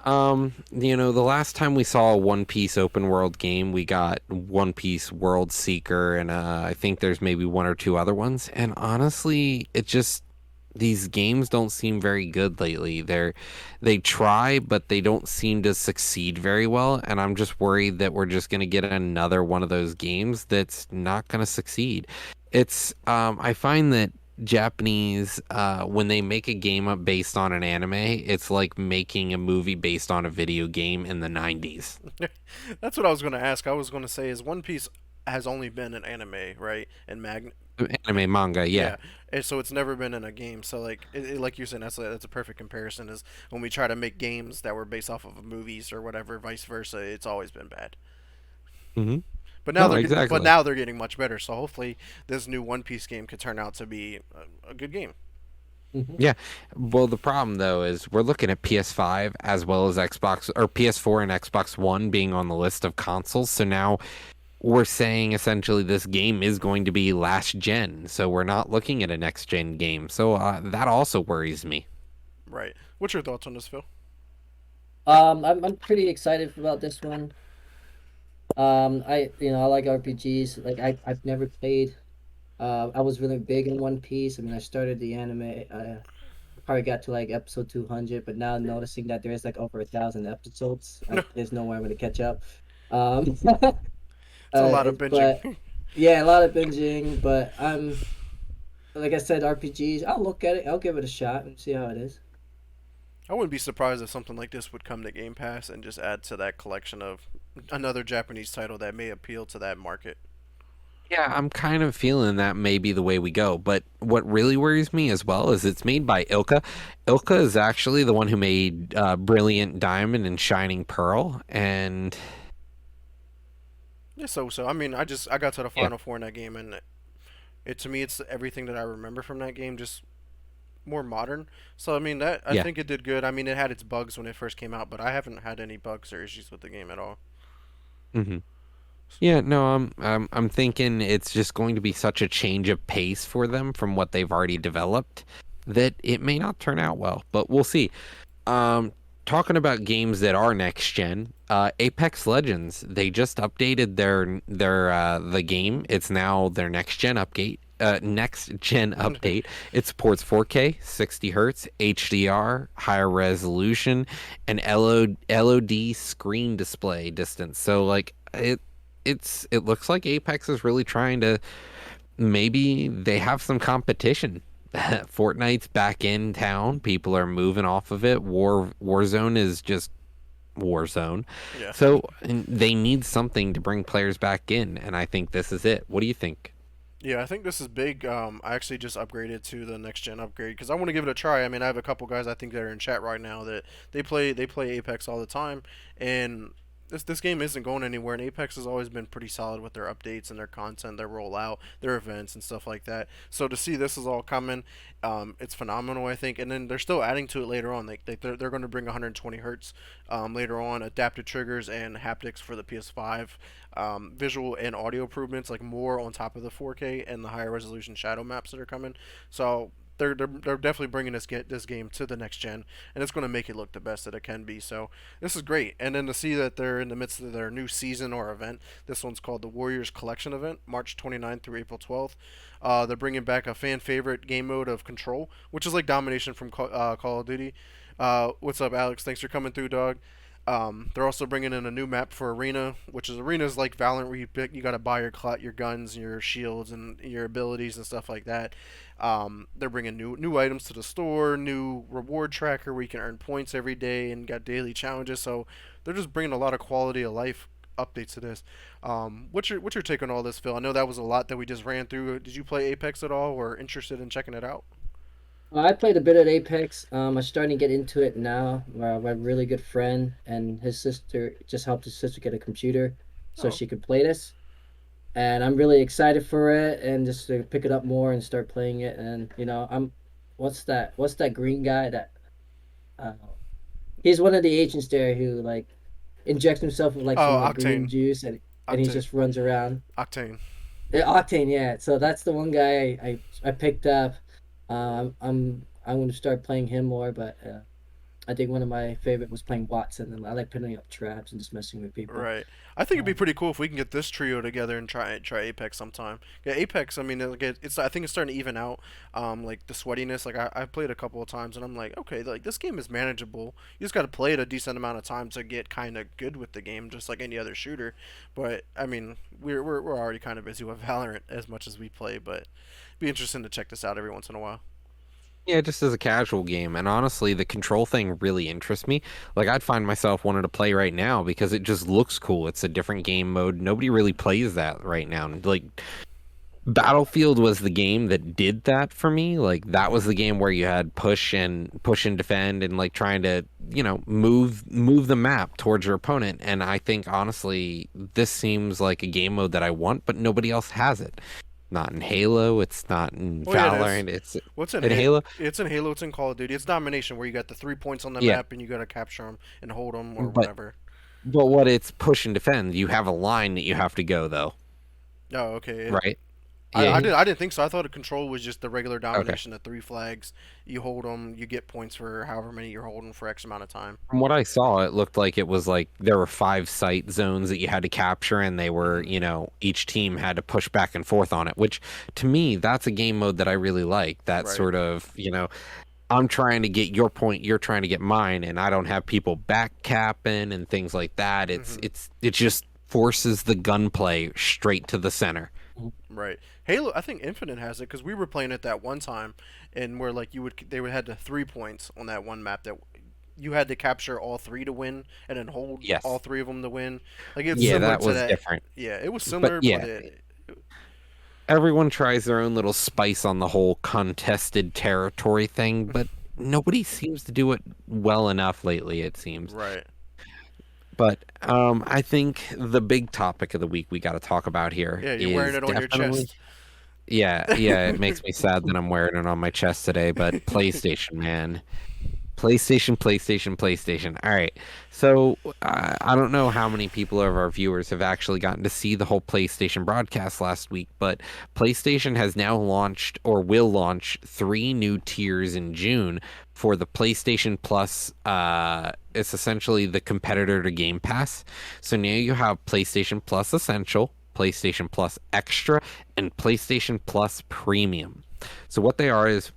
The last time we saw a One Piece open world game, we got One Piece World Seeker, and I think there's maybe one or two other ones. And honestly, these games don't seem very good lately. They try, but they don't seem to succeed very well. And I'm just worried that we're just gonna get another one of those games that's not gonna succeed. I find that Japanese, when they make a game up based on an anime, it's like making a movie based on a video game in the 90s. That's what I was going to ask. I was going to say is One Piece has only been an anime, right? And Anime manga, yeah. yeah, and so it's never been in a game. So like you're saying, that's a perfect comparison. Is when we try to make games that were based off of movies or whatever, vice versa. It's always been bad. Hmm. But No, exactly. now they're getting much better. So hopefully this new One Piece game could turn out to be a good game. Hmm. Yeah. Well, the problem though is we're looking at PS5 as well as Xbox or PS4 and Xbox One being on the list of consoles. So now we're saying essentially this game is going to be last gen. So we're not looking at a next gen game. So that also worries me. Right. What's your thoughts on this, Phil? I'm pretty excited about this one. I like RPGs. Like I've never played. I was really big in One Piece. I mean, I started the anime. I probably got to like episode 200, but now noticing that there is like over 1,000 episodes, there's no way I'm gonna catch up. Um, It's a lot of but binging. Yeah, a lot of binging, but like I said, RPGs. I'll look at it. I'll give it a shot and see how it is. I wouldn't be surprised if something like this would come to Game Pass and just add to that collection of another Japanese title that may appeal to that market. Yeah, I'm kind of feeling that may be the way we go. But what really worries me as well is it's made by Ilka. Ilka is actually the one who made Brilliant Diamond and Shining Pearl. And Yeah, so I mean, I got to the yeah, final four in that game, and it to me it's everything that I remember from that game, just more modern. So I mean that I yeah. think it did good. I mean it had its bugs when it first came out, but I haven't had any bugs or issues with the game at all. hmm Yeah, no, I'm thinking it's just going to be such a change of pace for them from what they've already developed that it may not turn out well, but we'll see. Um, Talking about games that are next gen, Apex Legends, they just updated their the game. It's now their next gen update. It supports 4K, 60 hertz, HDR, higher resolution, and LOD screen display distance. So like it looks like Apex is really trying to maybe they have some competition. Fortnite's back in town. People are moving off of it. Warzone is just Warzone. Yeah. So and they need something to bring players back in, and I think this is it. What do you think? Yeah, I think this is big. I actually just upgraded to the next gen upgrade because I want to give it a try. I mean, I have a couple guys I think that are in chat right now that they play Apex all the time, and this game isn't going anywhere. And Apex has always been pretty solid with their updates and their content, their rollout, their events and stuff like that. So to see this is all coming, it's phenomenal, I think. And then they're still adding to it later on. They're going to bring 120 hertz later on, adaptive triggers and haptics for the PS5, visual and audio improvements, like more on top of the 4K and the higher resolution shadow maps that are coming. So they're definitely bringing this game to the next gen, and it's going to make it look the best that it can be. So this is great. And then to see that they're in the midst of their new season or event, this one's called the Warriors Collection event, March 29th through April 12th. They're bringing back a fan favorite game mode of Control, which is like domination from Call of Duty. What's up, Alex? Thanks for coming through, dog. They're also bringing in a new map for Arena, which is Arena's like Valorant, where you gotta buy your guns, and your shields, and your abilities and stuff like that. They're bringing new items to the store, new reward tracker where you can earn points every day, and got daily challenges. So they're just bringing a lot of quality of life updates to this. What's your take on all this, Phil? I know that was a lot that we just ran through. Did you play Apex at all, or interested in checking it out? I played a bit at Apex. I'm starting to get into it now. My really good friend and his sister just helped his sister get a computer so Oh, she could play this. And I'm really excited for it and just to pick it up more and start playing it. And what's that green guy that uh, he's one of the agents there who like injects himself with like some oh, like green Octane, juice and he Octane, just runs around. Octane. Octane, yeah. So that's the one guy I picked up. I'm going to start playing him more, but I think one of my favorite was playing Watson, and I like putting up traps and just messing with people. Right. I think it'd be Um, pretty cool if we can get this trio together and try Apex sometime. Yeah, Apex. I mean, it's I think it's starting to even out. Like the sweatiness. Like I played a couple of times and I'm like, okay, like this game is manageable. You just got to play it a decent amount of time to get kind of good with the game, just like any other shooter. But I mean, we're already kind of busy with Valorant as much as we play, but it'd be interesting to check this out every once in a while. Yeah, just as a casual game. And honestly, the control thing really interests me. Like, I'd find myself wanting to play right now because it just looks cool. It's a different game mode. Nobody really plays that right now. Like, Battlefield was the game that did that for me. Like, that was the game where you had push and defend and like trying to, move the map towards your opponent. And I think honestly, this seems like a game mode that I want, but nobody else has it. Not in Halo, it's not in Oh yeah, it is. Valorant, it's What's in in Halo? Halo. It's in Halo. It's in Call of Duty. It's domination, where you got the 3 points on the Yeah, map and you gotta capture them and hold them or but whatever. what it's push and defend, you have a line that you have to go though, Oh, okay. right? I Yeah. did. I didn't think so. I thought a control was just the regular Okay. domination, the three flags. You hold them, you get points for however many you're holding for X amount of time. From what I saw, it looked like it was like there were five site zones that you had to capture, and they were, Hmm. each team had to push back and forth on it, which to me, that's a game mode that I really like. That Right. sort of, I'm trying to get your point, you're trying to get mine, and I don't have people back capping and things like that. It's Hmm. it's it just forces the gunplay straight to the center. Right. Halo, I think Infinite has it because we were playing it that one time, and where like they would had the 3 points on that one map that you had to capture all three to win, and then hold all Yes. three of them to win. Like it's Yeah, similar that to was that. different. Yeah, it was But similar, but yeah, it everyone tries their own little spice on the whole contested territory thing, but nobody seems to do it well enough lately, it seems. right. But I think the big topic of the week we got to talk about here Yeah, you're wearing is it on your definitely, chest. yeah, yeah, it makes me sad that I'm wearing it on my chest today, but PlayStation, man. PlayStation. All right. So I don't know how many people of our viewers have actually gotten to see the whole PlayStation broadcast last week, but PlayStation has now launched or will launch 3 new tiers in June for the PlayStation Plus. It's essentially the competitor to Game Pass. So now you have PlayStation Plus Essential, PlayStation Plus Extra, and PlayStation Plus Premium. So what they are is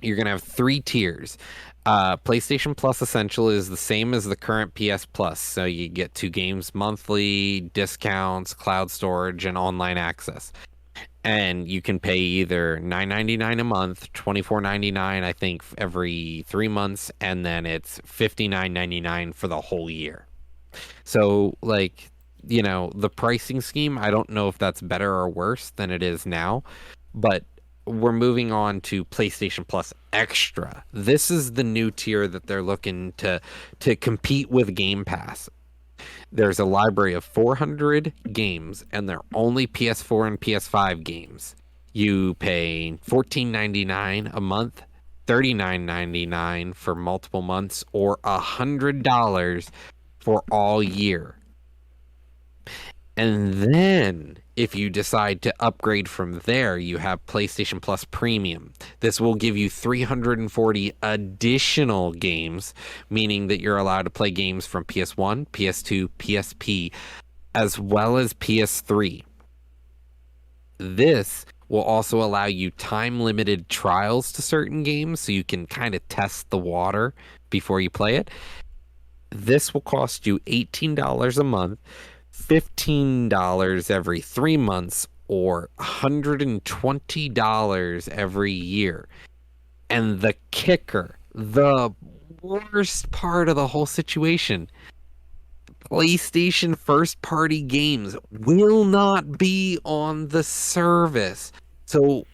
you're going to have 3 tiers. PlayStation Plus Essential is the same as the current PS Plus. So you get 2 games monthly, discounts, cloud storage, and online access. And you can pay either $9.99 a month, $24.99, I think, every 3 months, and then it's $59.99 for the whole year. So, like, the pricing scheme, I don't know if that's better or worse than it is now, but we're moving on to PlayStation Plus Extra. This is the new tier that they're looking to compete with Game Pass. There's a library of 400 games, and they're only PS4 and PS5 games. You pay $14.99 a month, $39.99 for multiple months, or $100 for all year. And then, if you decide to upgrade from there, you have PlayStation Plus Premium. This will give you 340 additional games, meaning that you're allowed to play games from PS1, PS2, PSP, as well as PS3. This will also allow you time-limited trials to certain games, so you can kind of test the water before you play it. This will cost you $18 a month, $15 every 3 months, or $120 every year. And the kicker, the worst part of the whole situation, PlayStation first party games will not be on the service. So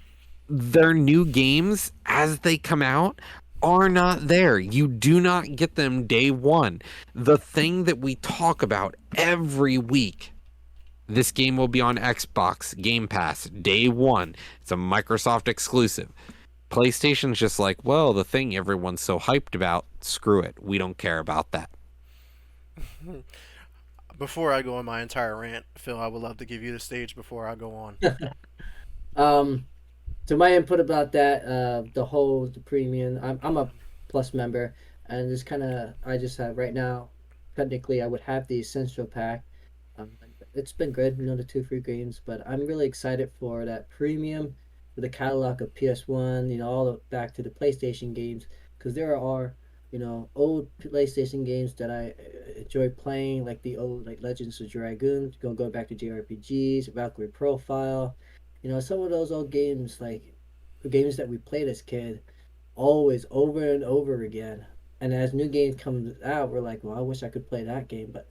their new games, as they come out, are not there. You do not get them day one. The thing that we talk about every week, this game will be on Xbox Game Pass day one. It's a Microsoft exclusive. PlayStation's just like, well, the thing everyone's so hyped about, screw it. We don't care about that. Before I go on my entire rant, Phil, I would love to give you the stage before I go on. Um, to my input about that, the premium. I'm a plus member, and just kind of I just have right now. Technically, I would have the essential pack. Um, it's been good, the 2 free games, but I'm really excited for that premium, for the catalog of PS1, all the back to the PlayStation games, because there are, old PlayStation games that I enjoy playing, like the old, like Legends of Dragoon, go back to JRPGs, Valkyrie Profile, some of those old games, like games that we played as kid, always over and over again. And as new games comes out, we're like, well, I wish I could play that game, but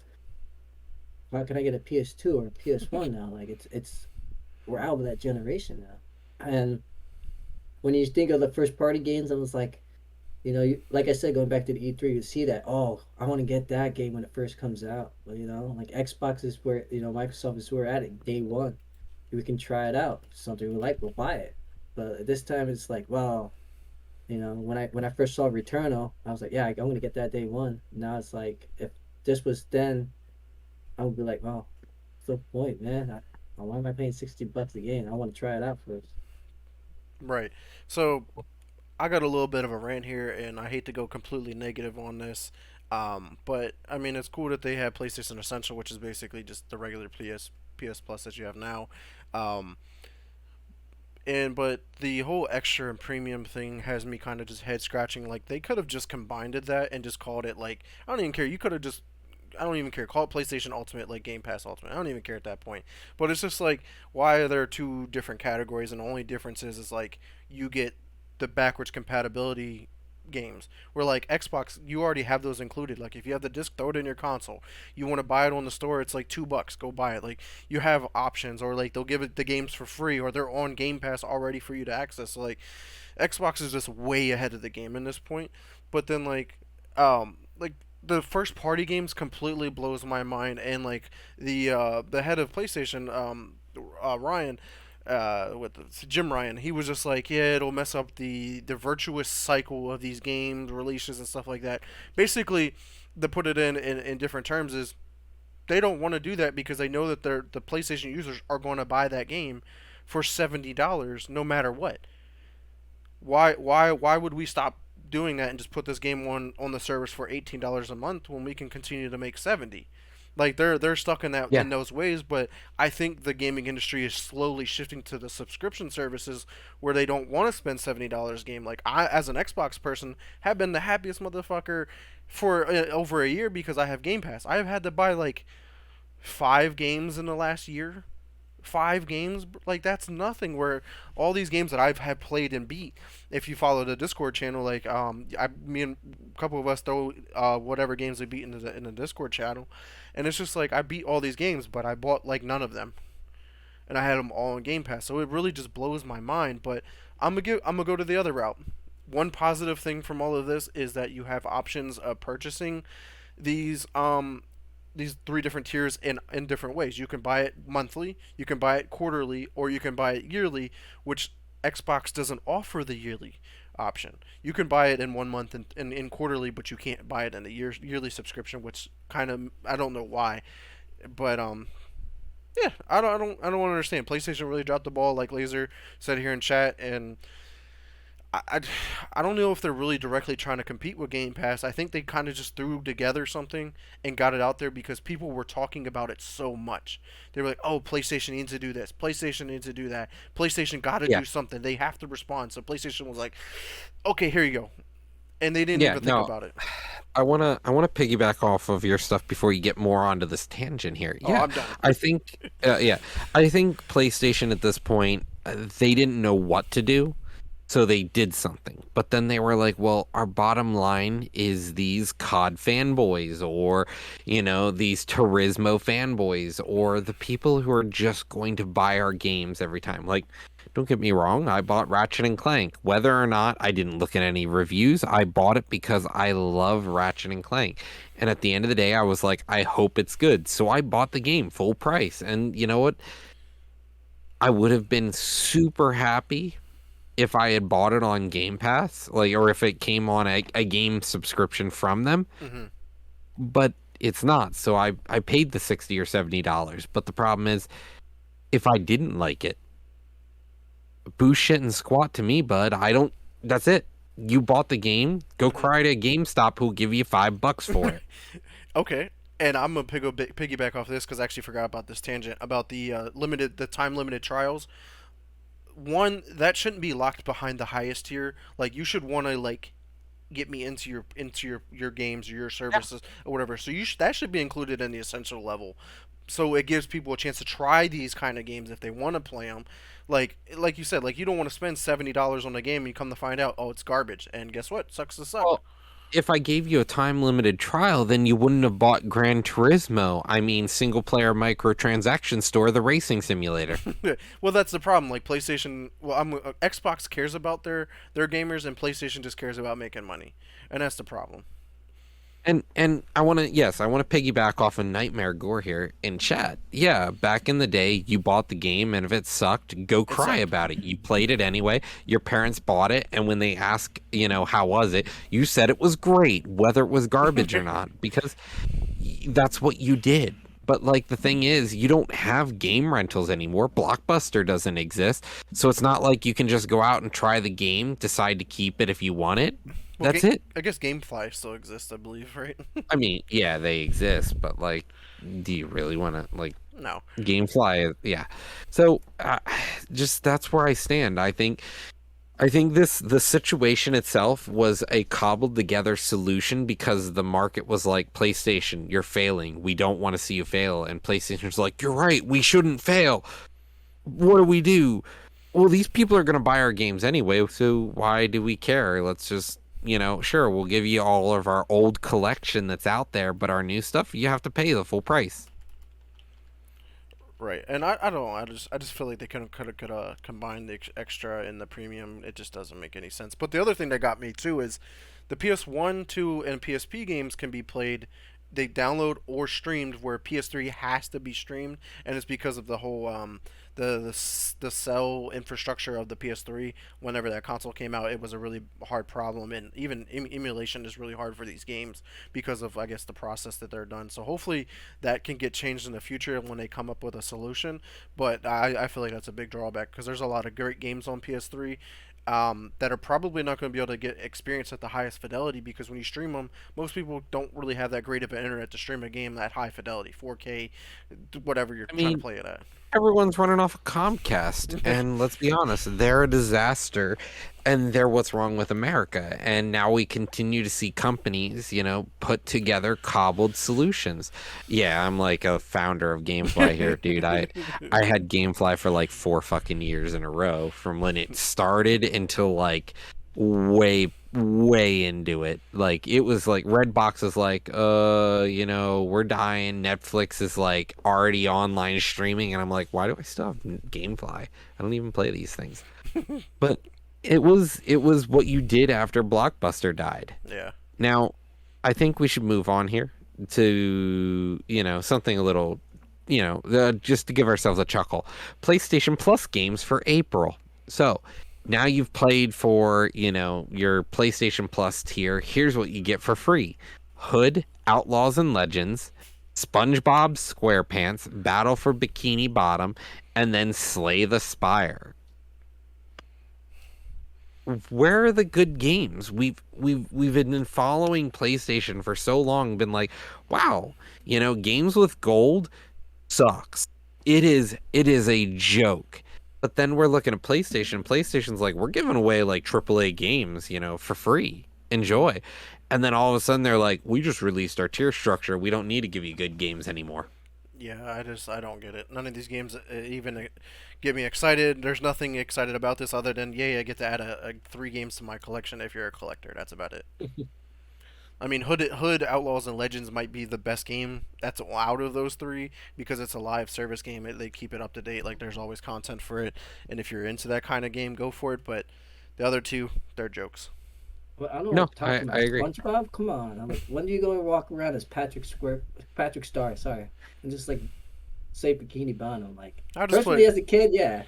how can I get a PS2 or a PS1 now? Like it's we're out of that generation now. And when you think of the first party games, I was like, like I said, going back to the E3, you see that. Oh, I want to get that game when it first comes out. But, like Xbox is where Microsoft is where we're at it day one. We can try it out. If something we like, we'll buy it. But this time it's like, well, when I first saw Returnal, I was like, yeah, I'm gonna get that day one. Now it's like, if this was then, I would be like, well, what's the point, man? Why am I paying $60 a game? I want to try it out first. Right. So I got a little bit of a rant here, and I hate to go completely negative on this. But I mean, it's cool that they have PlayStation Essential, which is basically just the regular PS Plus that you have now. Um, but the whole extra and premium thing has me kind of just head scratching. Like they could have just combined that and just called it like I don't even care. You could have just I don't even care. Call it PlayStation Ultimate, like Game Pass Ultimate. I don't even care at that point. But it's just like, why are there two different categories, and the only difference is like you get the backwards compatibility games. Where like Xbox, you already have those included. Like if you have the disc, throw it in your console. You want to buy it on the store, it's like $2. Go buy it. Like you have options, or like they'll give it the games for free, or they're on Game Pass already for you to access. So like Xbox is just way ahead of the game in this point. But then like the first party games completely blows my mind, and like the head of PlayStation, Ryan, Jim Ryan, he was just like, yeah, it'll mess up the virtuous cycle of these games releases and stuff like that. Basically, to put it in different terms is they don't want to do that because they know that the PlayStation users are going to buy that game for $70 no matter what. Why would we stop doing that and just put this game on the service for $18 a month when we can continue to make 70? Like they're stuck in that Yeah. in those ways, but I think the gaming industry is slowly shifting to the subscription services where they don't want to spend $70 a game. Like I, as an Xbox person, have been the happiest motherfucker for over a year because I have Game Pass. I've had to buy like 5 games in the last year. 5 games, like that's nothing. Where all these games that I've had played and beat, if you follow the Discord channel, like me and a couple of us throw whatever games we beat in the Discord channel, and it's just like I beat all these games, but I bought like none of them, and I had them all on Game Pass. So it really just blows my mind. But I'm gonna go to the other route. One positive thing from all of this is that you have options of purchasing these these 3 different tiers in different ways. You can buy it monthly, you can buy it quarterly, or you can buy it yearly, which Xbox doesn't offer the yearly option. You can buy it in 1 month and in quarterly, but you can't buy it in a yearly subscription, which kind of I don't know why, but yeah, I don't understand. PlayStation really dropped the ball, like Laser said here in chat, and I, I, I don't know if they're really directly trying to compete with Game Pass. I think they kind of just threw together something and got it out there because people were talking about it so much. They were like, "Oh, PlayStation needs to do this. PlayStation needs to do that. PlayStation got to Yeah. do something. They have to respond." So PlayStation was like, "Okay, here you go," and they didn't Yeah, even think no, about it. I wanna piggyback off of your stuff before you get more onto this tangent here. Oh, Yeah, I'm done. I think yeah, I think PlayStation at this point they didn't know what to do, so they did something. But then they were like, well, our bottom line is these COD fanboys, or these Turismo fanboys, or the people who are just going to buy our games every time. Like, don't get me wrong, I bought Ratchet and Clank. Whether or not I didn't look at any reviews, I bought it because I love Ratchet and Clank. And at the end of the day, I was like, I hope it's good. So I bought the game full price. And you know what? I would have been super happy if I had bought it on Game Pass, like, or if it came on a game subscription from them. Hmm. But it's not. So I paid the $60 or $70. But the problem is, if I didn't like it, boo shit and squat to me, bud. I don't. That's it. You bought the game. Go cry to a GameStop who'll give you $5 for it. Okay. And I'm gonna piggyback off this because I actually forgot about this tangent about the time limited trials. One, that shouldn't be locked behind the highest tier. Like you should want to like get me into your games or your services or whatever. So that should be included in the essential level. So it gives people a chance to try these kind of games if they want to play them. Like you said, like you don't want to spend $70 on a game and you come to find out, oh, it's garbage. And guess what? Sucks to suck. Well, if I gave you a time limited trial, then you wouldn't have bought Gran Turismo. I mean, single player microtransaction store, the racing simulator. Well, that's the problem. Like PlayStation, well, Xbox cares about their gamers, and PlayStation just cares about making money, and that's the problem. And I want to, yes, I want to piggyback off of Nightmare Gore here in chat. Yeah, back in the day, you bought the game, and if it sucked, go cry sucked. about it. You played it anyway. Your parents bought it, and when they ask, how was it, you said it was great, whether it was garbage or not, because that's what you did. But like the thing is, you don't have game rentals anymore. Blockbuster doesn't exist, so it's not like you can just go out and try the game, decide to keep it if you want it. Well, That's it. I guess GameFly still exists, I believe, right? I mean, yeah, they exist, but like, do you really want to like No. GameFly? Yeah. So, just that's where I stand. I think I think the situation itself was a cobbled together solution because the market was like, PlayStation, you're failing. We don't want to see you fail. And PlayStation's like, you're right, we shouldn't fail. What do we do? Well, these people are going to buy our games anyway, so why do we care? Let's just, sure, we'll give you all of our old collection that's out there, but our new stuff, you have to pay the full price. Right, and I don't know. I just feel like they could combine the extra and the premium. It just doesn't make any sense. But the other thing that got me too is the PS1, 2, and PSP games can be played. They download or streamed, where PS3 has to be streamed, and it's because of the whole the cell infrastructure of the PS3. Whenever that console came out, it was a really hard problem, and even emulation is really hard for these games because of, I guess, the process that they're done. So hopefully that can get changed in the future when they come up with a solution. But I feel like that's a big drawback because there's a lot of great games on PS3 that are probably not going to be able to get experience at the highest fidelity, because when you stream them, most people don't really have that great of an internet to stream a game at high fidelity, 4K, whatever you're trying to play it at. Everyone's running off of Comcast, and let's be honest, they're a disaster, and they're what's wrong with America. And now we continue to see companies, put together cobbled solutions. Yeah, I'm like a founder of GameFly here, dude. I had GameFly for like 4 fucking years in a row, from when it started until like way into it. Like, it was like Redbox is like, we're dying. Netflix is like already online streaming, and I'm like, why do I still have GameFly? I don't even play these things. But it was what you did after Blockbuster died. Yeah. Now, I think we should move on here to, something a little, just to give ourselves a chuckle. PlayStation Plus games for April. So now you've played for, your PlayStation Plus tier. Here's what you get for free: Hood, Outlaws and Legends, SpongeBob SquarePants, Battle for Bikini Bottom, and then Slay the Spire. Where are the good games? We've been following PlayStation for so long, been like, wow, games with gold sucks. It is a joke. But then we're looking at PlayStation. PlayStation's like, we're giving away like AAA games, for free. Enjoy. And then all of a sudden they're like, we just released our tier structure. We don't need to give you good games anymore. Yeah, I don't get it. None of these games even get me excited. There's nothing excited about this other than, yay, I get to add a 3 games to my collection if you're a collector. That's about it. I mean, Hood, Outlaws, and Legends might be the best game that's out of those 3, because it's a live service game. They keep it up to date. Like, there's always content for it. And if you're into that kind of game, go for it. But the other 2, they're jokes. Well, I don't know what you're talking about. I agree. SpongeBob? Come on. I'm like, when do you go and walk around as Patrick Star, sorry, and just like say Bikini Bottom? Like, personally, as a kid, yeah.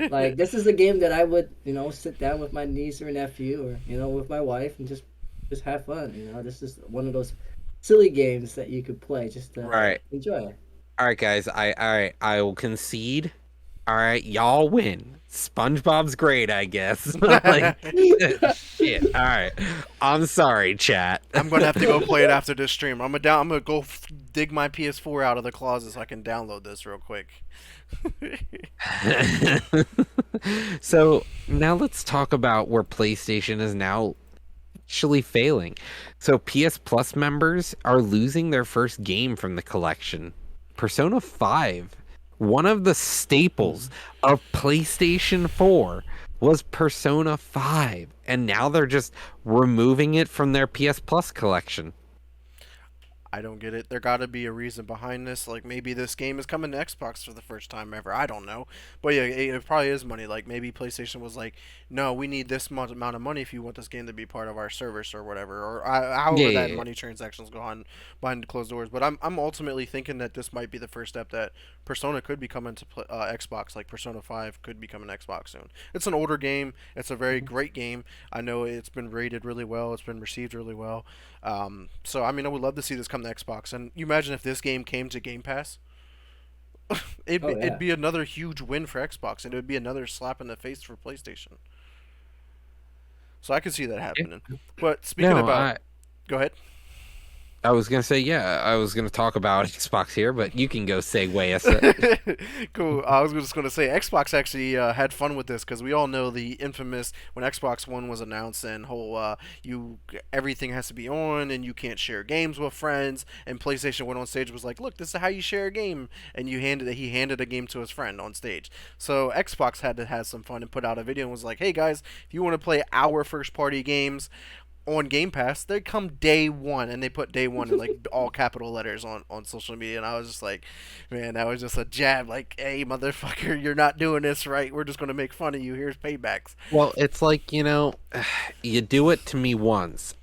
Like, this is a game that I would, sit down with my niece or nephew, or, with my wife, and just have fun. This is one of those silly games that you could play just to enjoy it. All right, guys. I will concede. All right, y'all win. SpongeBob's great, I guess. Like, shit. All right, I'm sorry, chat. I'm gonna have to go play it after this stream. I'm gonna go dig my PS4 out of the closet so I can download this real quick. So now let's talk about where PlayStation is now actually failing. So PS Plus members are losing their first game from the collection. Persona 5, one of the staples of PlayStation 4, was Persona 5, and now they're just removing it from their PS Plus collection. I don't get it. There gotta be a reason behind this. Like, maybe this game is coming to Xbox for the first time ever. I don't know. But yeah, it probably is money. Like, maybe PlayStation was like, no, we need this amount of money if you want this game to be part of our service or whatever. Or however money transactions go on behind closed doors. But I'm ultimately thinking that this might be the first step that Persona could be coming to Xbox. Like, Persona 5 could become an Xbox soon. It's an older game. It's a very great game. I know it's been rated really well. It's been received really well. So, I mean, I would love to see this come to Xbox. And you imagine if this game came to Game Pass? It'd be another huge win for Xbox, and it would be another slap in the face for PlayStation. So I could see that happening. But speaking go ahead. I was gonna say, yeah, I was gonna talk about Xbox here, but you can go segue us. Cool. I was just going to say Xbox actually had fun with this because we all know the infamous when Xbox One was announced and whole you everything has to be on and you can't share games with friends. And PlayStation went on stage was like, look, this is how you share a game, and he handed a game to his friend on stage. So Xbox had to have some fun and put out a video and was like, hey guys, if you want to play our first party games on Game Pass, they come day one, and they put day one in like all capital letters on social media, and I was just like, man, that was just a jab, like, hey, motherfucker, you're not doing this right. We're just gonna make fun of you. Here's paybacks. Well, it's like, you do it to me once.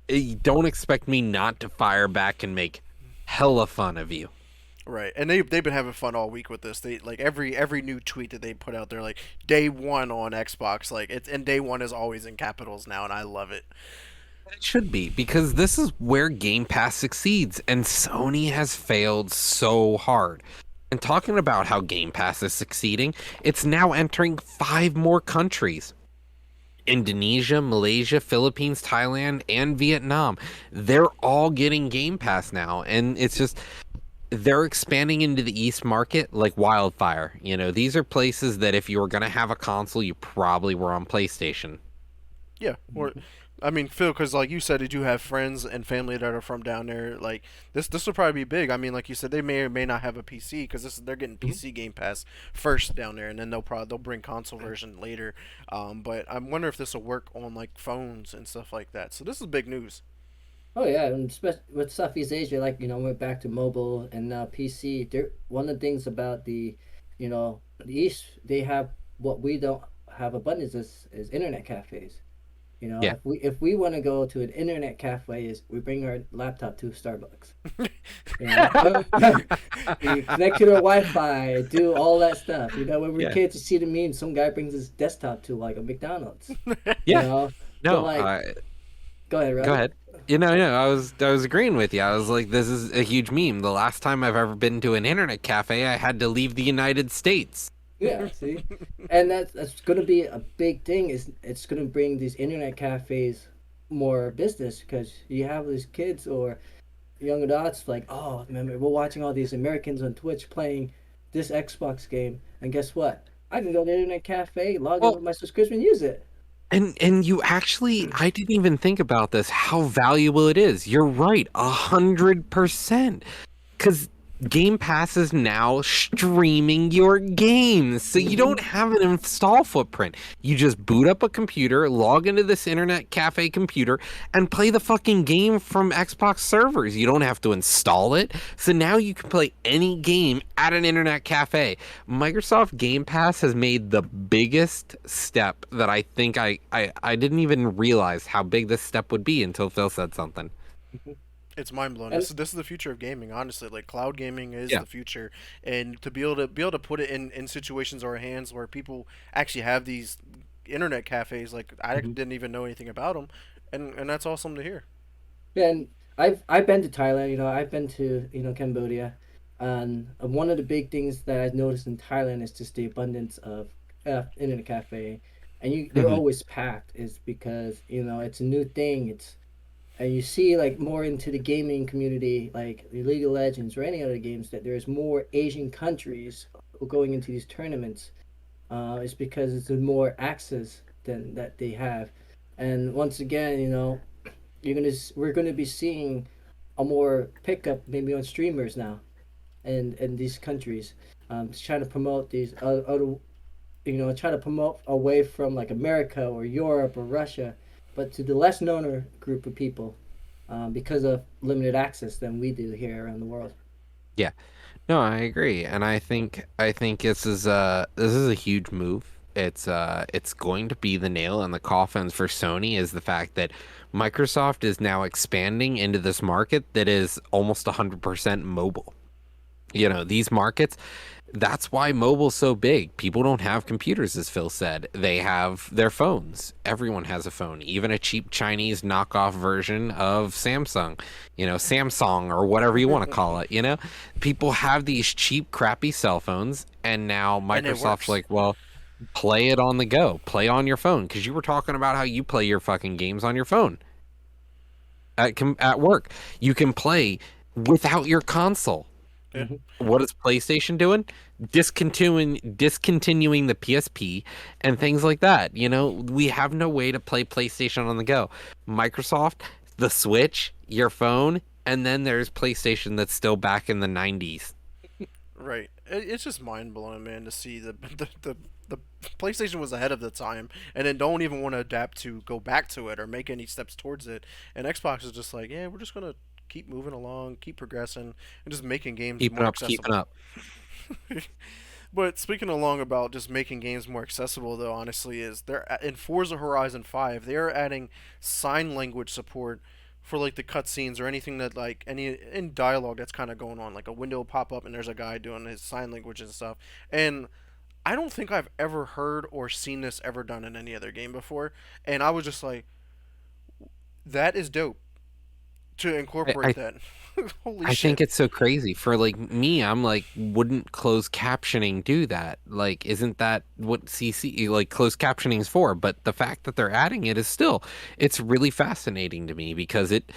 You don't expect me not to fire back and make hella fun of you. Right, and they've been having fun all week with this. They like every new tweet that they put out there, like day one on Xbox, like it's and day one is always in capitals now, and I love it. It should be, because this is where Game Pass succeeds, and Sony has failed so hard. And talking about how Game Pass is succeeding, it's now entering 5 more countries. Indonesia, Malaysia, Philippines, Thailand, and Vietnam. They're all getting Game Pass now, and it's just they're expanding into the East market like wildfire. These are places that if you were going to have a console, you probably were on PlayStation. Yeah, or I mean, Phil, because like you said, did you have friends and family that are from down there? Like this will probably be big. I mean, like you said, they may or may not have a PC because they're getting PC Game Pass first down there, and then they'll bring console version later. But I wonder if this will work on like phones and stuff like that. So this is big news. Oh yeah, and especially with Southeast Asia, like went back to mobile and now PC. One of the things about the East, they have what we don't have abundance is internet cafes. Yeah. If we want to go to an internet cafe, is we bring our laptop to Starbucks. We connect to their Wi-Fi, do all that stuff. When we're kids, you see the meme. Some guy brings his desktop to like a McDonald's. Yeah. No. Go ahead, Rob. Go ahead. I was agreeing with you. I was like, this is a huge meme. The last time I've ever been to an internet cafe, I had to leave the United States. Yeah, see, and that's going to be a big thing. It's going to bring these internet cafes more business because you have these kids or young adults like, oh, remember we're watching all these Americans on Twitch playing this Xbox game, and guess what? I can go to the internet cafe, log in with my subscription, and use it. And you actually, I didn't even think about this, how valuable it is. You're right, 100%. Because Game Pass is now streaming your games, so you don't have an install footprint. You just boot up a computer, log into this internet cafe computer, and play the fucking game from Xbox servers. You don't have to install it, so now you can play any game at an internet cafe. Microsoft Game Pass has made the biggest step that I think I didn't even realize how big this step would be until Phil said something. It's mind blowing. This is the future of gaming. Honestly, like cloud gaming is the future, and to be able to put it in situations or hands where people actually have these internet cafes. Like I didn't even know anything about them, and that's awesome to hear. Yeah, and I've been to Thailand. I've been to Cambodia, and one of the big things that I've noticed in Thailand is just the abundance of internet cafe, and they're always packed. Is because it's a new thing. And you see like more into the gaming community, like the League of Legends or any other games, that there's more Asian countries going into these tournaments. It's because it's more access than that they have, and once again, we're gonna be seeing a more pickup maybe on streamers now, and these countries, trying to promote these other, try to promote away from like America or Europe or Russia, but to the less known group of people, because of limited access than we do here around the world. Yeah, no, I agree, and I think this is a huge move. It's going to be the nail in the coffins for Sony, is the fact that Microsoft is now expanding into this market that is almost 100% mobile. These markets. That's why mobile's so big. People don't have computers, as Phil said. They have their phones. Everyone has a phone, even a cheap Chinese knockoff version of Samsung, Samsung or whatever you want to call it. People have these cheap, crappy cell phones, and now Microsoft's like, well, play it on the go, play on your phone, because you were talking about how you play your fucking games on your phone. at work. You can play without your console. Yeah. What is PlayStation doing? Discontinuing the PSP and things like that. You know, we have no way to play PlayStation on the go. Microsoft, the Switch, your phone, and then there's PlayStation that's still back in the 90s. Right. It's just mind blowing, man, to see the PlayStation was ahead of the time, and then don't even want to adapt to go back to it or make any steps towards it. And Xbox is just like, yeah, we're just gonna keep moving along, keep progressing, and just making games Keeping more up, keeping accessible. up. But speaking along about just making games more accessible, though, honestly, is they're in Forza Horizon 5. They are adding sign language support for like the cutscenes or anything that like any in dialogue that's kind of going on. Like a window will pop up and there's a guy doing his sign language and stuff. And I don't think I've ever heard or seen this ever done in any other game before. And I was just like, that is dope to incorporate I that. Holy I shit! think it's so crazy. For like me, I'm like, wouldn't closed captioning do that? Like, isn't that what CC like closed captioning is for? But the fact that they're adding it is still, it's really fascinating to me because it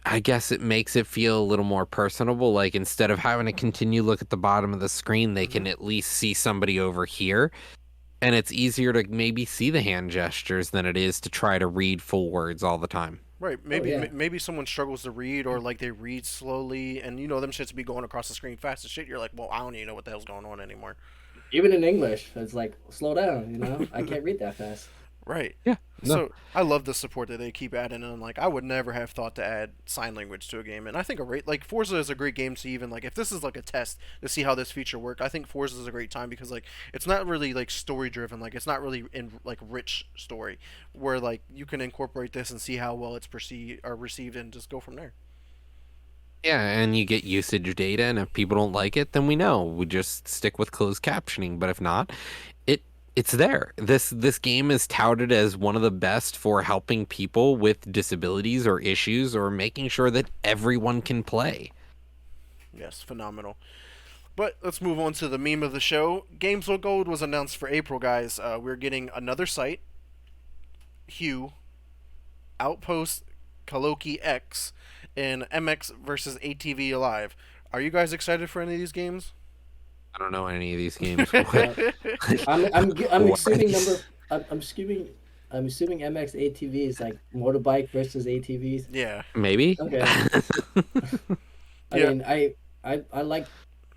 I guess it makes it feel a little more personable. Like instead of having to continue look at the bottom of the screen, they Hmm. can at least see somebody over here. And it's easier to maybe see the hand gestures than it is to try to read full words all the time. Right. Oh Maybe yeah. maybe someone struggles to read or like they read slowly, and you know them shits be going across the screen fast as shit. You're like, well, I don't even know what the hell's going on anymore. Even in English, it's like slow down. I can't read that fast. Right. Yeah. No. So I love the support that they keep adding, and like I would never have thought to add sign language to a game. And I think a rate like Forza is a great game to even like if this is like a test to see how this feature work. I think Forza is a great time because like it's not really like story driven, like it's not really in like rich story where like you can incorporate this and see how well it's perceived or received and just go from there. Yeah, and you get usage data, and if people don't like it, then we know. We just stick with closed captioning. But if not, it's there. This game is touted as one of the best for helping people with disabilities or issues or making sure that everyone can play. Yes, phenomenal. But let's move on to the meme of the show. Games with Gold was announced for April, guys. We're getting another site, Hue, Outpost, Kaloki X, and MX versus ATV Alive. Are you guys excited for any of these games? I don't know any of these games. Uh, I'm What are assuming these? I'm assuming MX ATV is like motorbike versus ATVs. Yeah. Maybe? Okay. I Yeah. mean, I like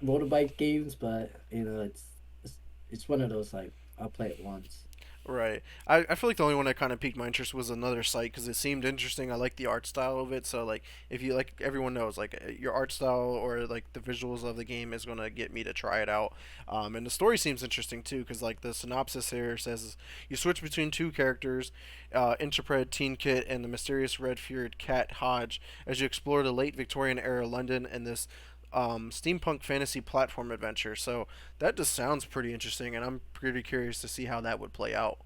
motorbike games, but it's one of those like I'll play it once. Right. I feel like the only one that kind of piqued my interest was another site because it seemed interesting. I like the art style of it. So like, if you like, everyone knows like your art style or like the visuals of the game is gonna get me to try it out. And the story seems interesting too because like the synopsis here says you switch between two characters, Interpret Teen Kit and the mysterious red-furred Cat Hodge as you explore the late Victorian era London and this steampunk fantasy platform adventure. So that just sounds pretty interesting, and I'm pretty curious to see how that would play out.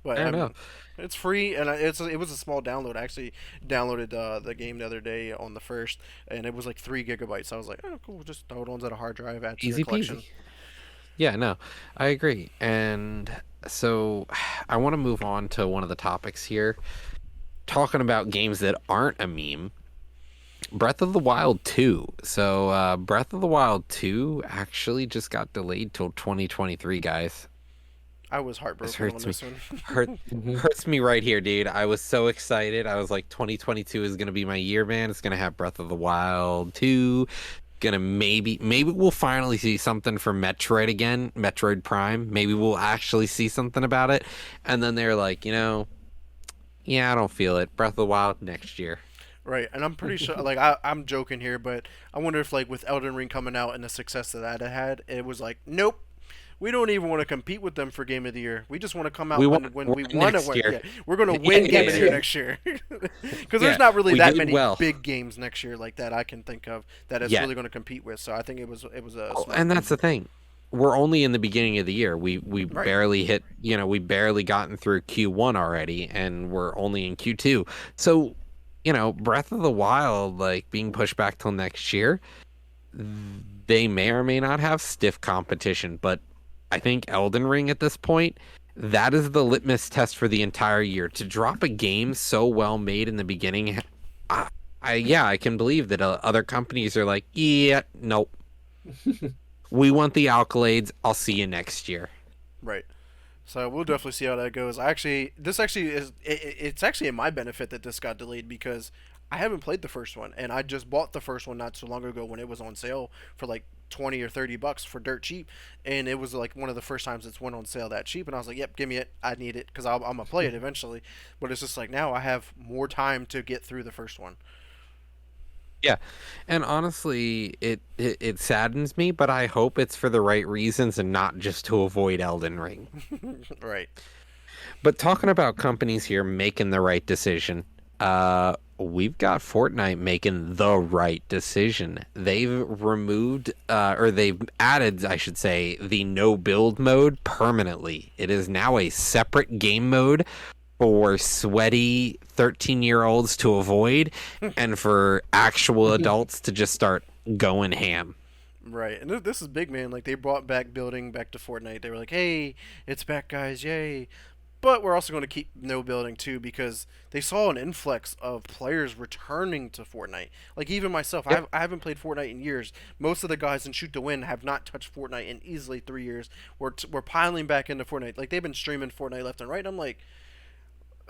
But I I don't know. mean, it's free, and it was a small download. I actually downloaded the game the other day on the first, and it was like 3 gigabytes. I was like, oh cool, just throw it onto the hard drive, add to your Easy peasy. collection. Yeah, no, I agree. And so I want to move on to one of the topics here, talking about games that aren't a meme. Breath of the Wild 2. So, Breath of the Wild 2 actually just got delayed till 2023, guys. I was This heartbroken on hurts me. this one. Hurt Hmm. hurts me right here, dude. I was so excited. I was like 2022 is going to be my year, man. It's going to have Breath of the Wild 2. Gonna maybe we'll finally see something from Metroid again, Metroid Prime. Maybe we'll actually see something about it. And then they're like, yeah, I don't feel it. Breath of the Wild next year. Right, and I'm pretty sure, like, I'm joking here, but I wonder if, like, with Elden Ring coming out and the success that it had, it was like, nope, we don't even want to compete with them for Game of the Year. We just want to come We out want when we're we in want to next win. year. Yeah, we're going to Yeah, win yeah, Game of the yeah. Year next year. Because there's Yeah, not really we that did many well. big games next year like that I can think of that it's Yeah. really going to compete with. So I think it was a Oh, smart and that's move. the thing. We're only in the beginning of the year. We Right. barely hit, we barely gotten through Q1 already, and we're only in Q2. So, Breath of the Wild, like being pushed back till next year, they may or may not have stiff competition, but I think Elden Ring at this point that is the litmus test for the entire year. To drop a game so well made in the beginning, I can believe that other companies are like, yeah, nope. We want the accolades. I'll see you next year. Right. So we'll definitely see how that goes. It's actually in my benefit that this got delayed because I haven't played the first one, and I just bought the first one not so long ago when it was on sale for like 20 or $30 for dirt cheap, and it was like one of the first times it's went on sale that cheap, and I was like, yep, give me it, I need it because I'm gonna play it eventually. But it's just like now I have more time to get through the first one. Yeah, and honestly, it saddens me, but I hope it's for the right reasons and not just to avoid Elden Ring. Right. But talking about companies here making the right decision, we've got Fortnite making the right decision. They've removed, or they've added, I should say, the no build mode permanently. It is now a separate game mode for sweaty 13-year-olds to avoid and for actual adults to just start going ham. Right, and this is big, man. Like they brought back building back to Fortnite. They were like, "Hey, it's back, guys! Yay!" But we're also going to keep no building too because they saw an influx of players returning to Fortnite. Like even myself, Yep. I haven't played Fortnite in years. Most of the guys in Shoot to Win have not touched Fortnite in easily 3 years. We're piling back into Fortnite. Like they've been streaming Fortnite left and right. I'm like,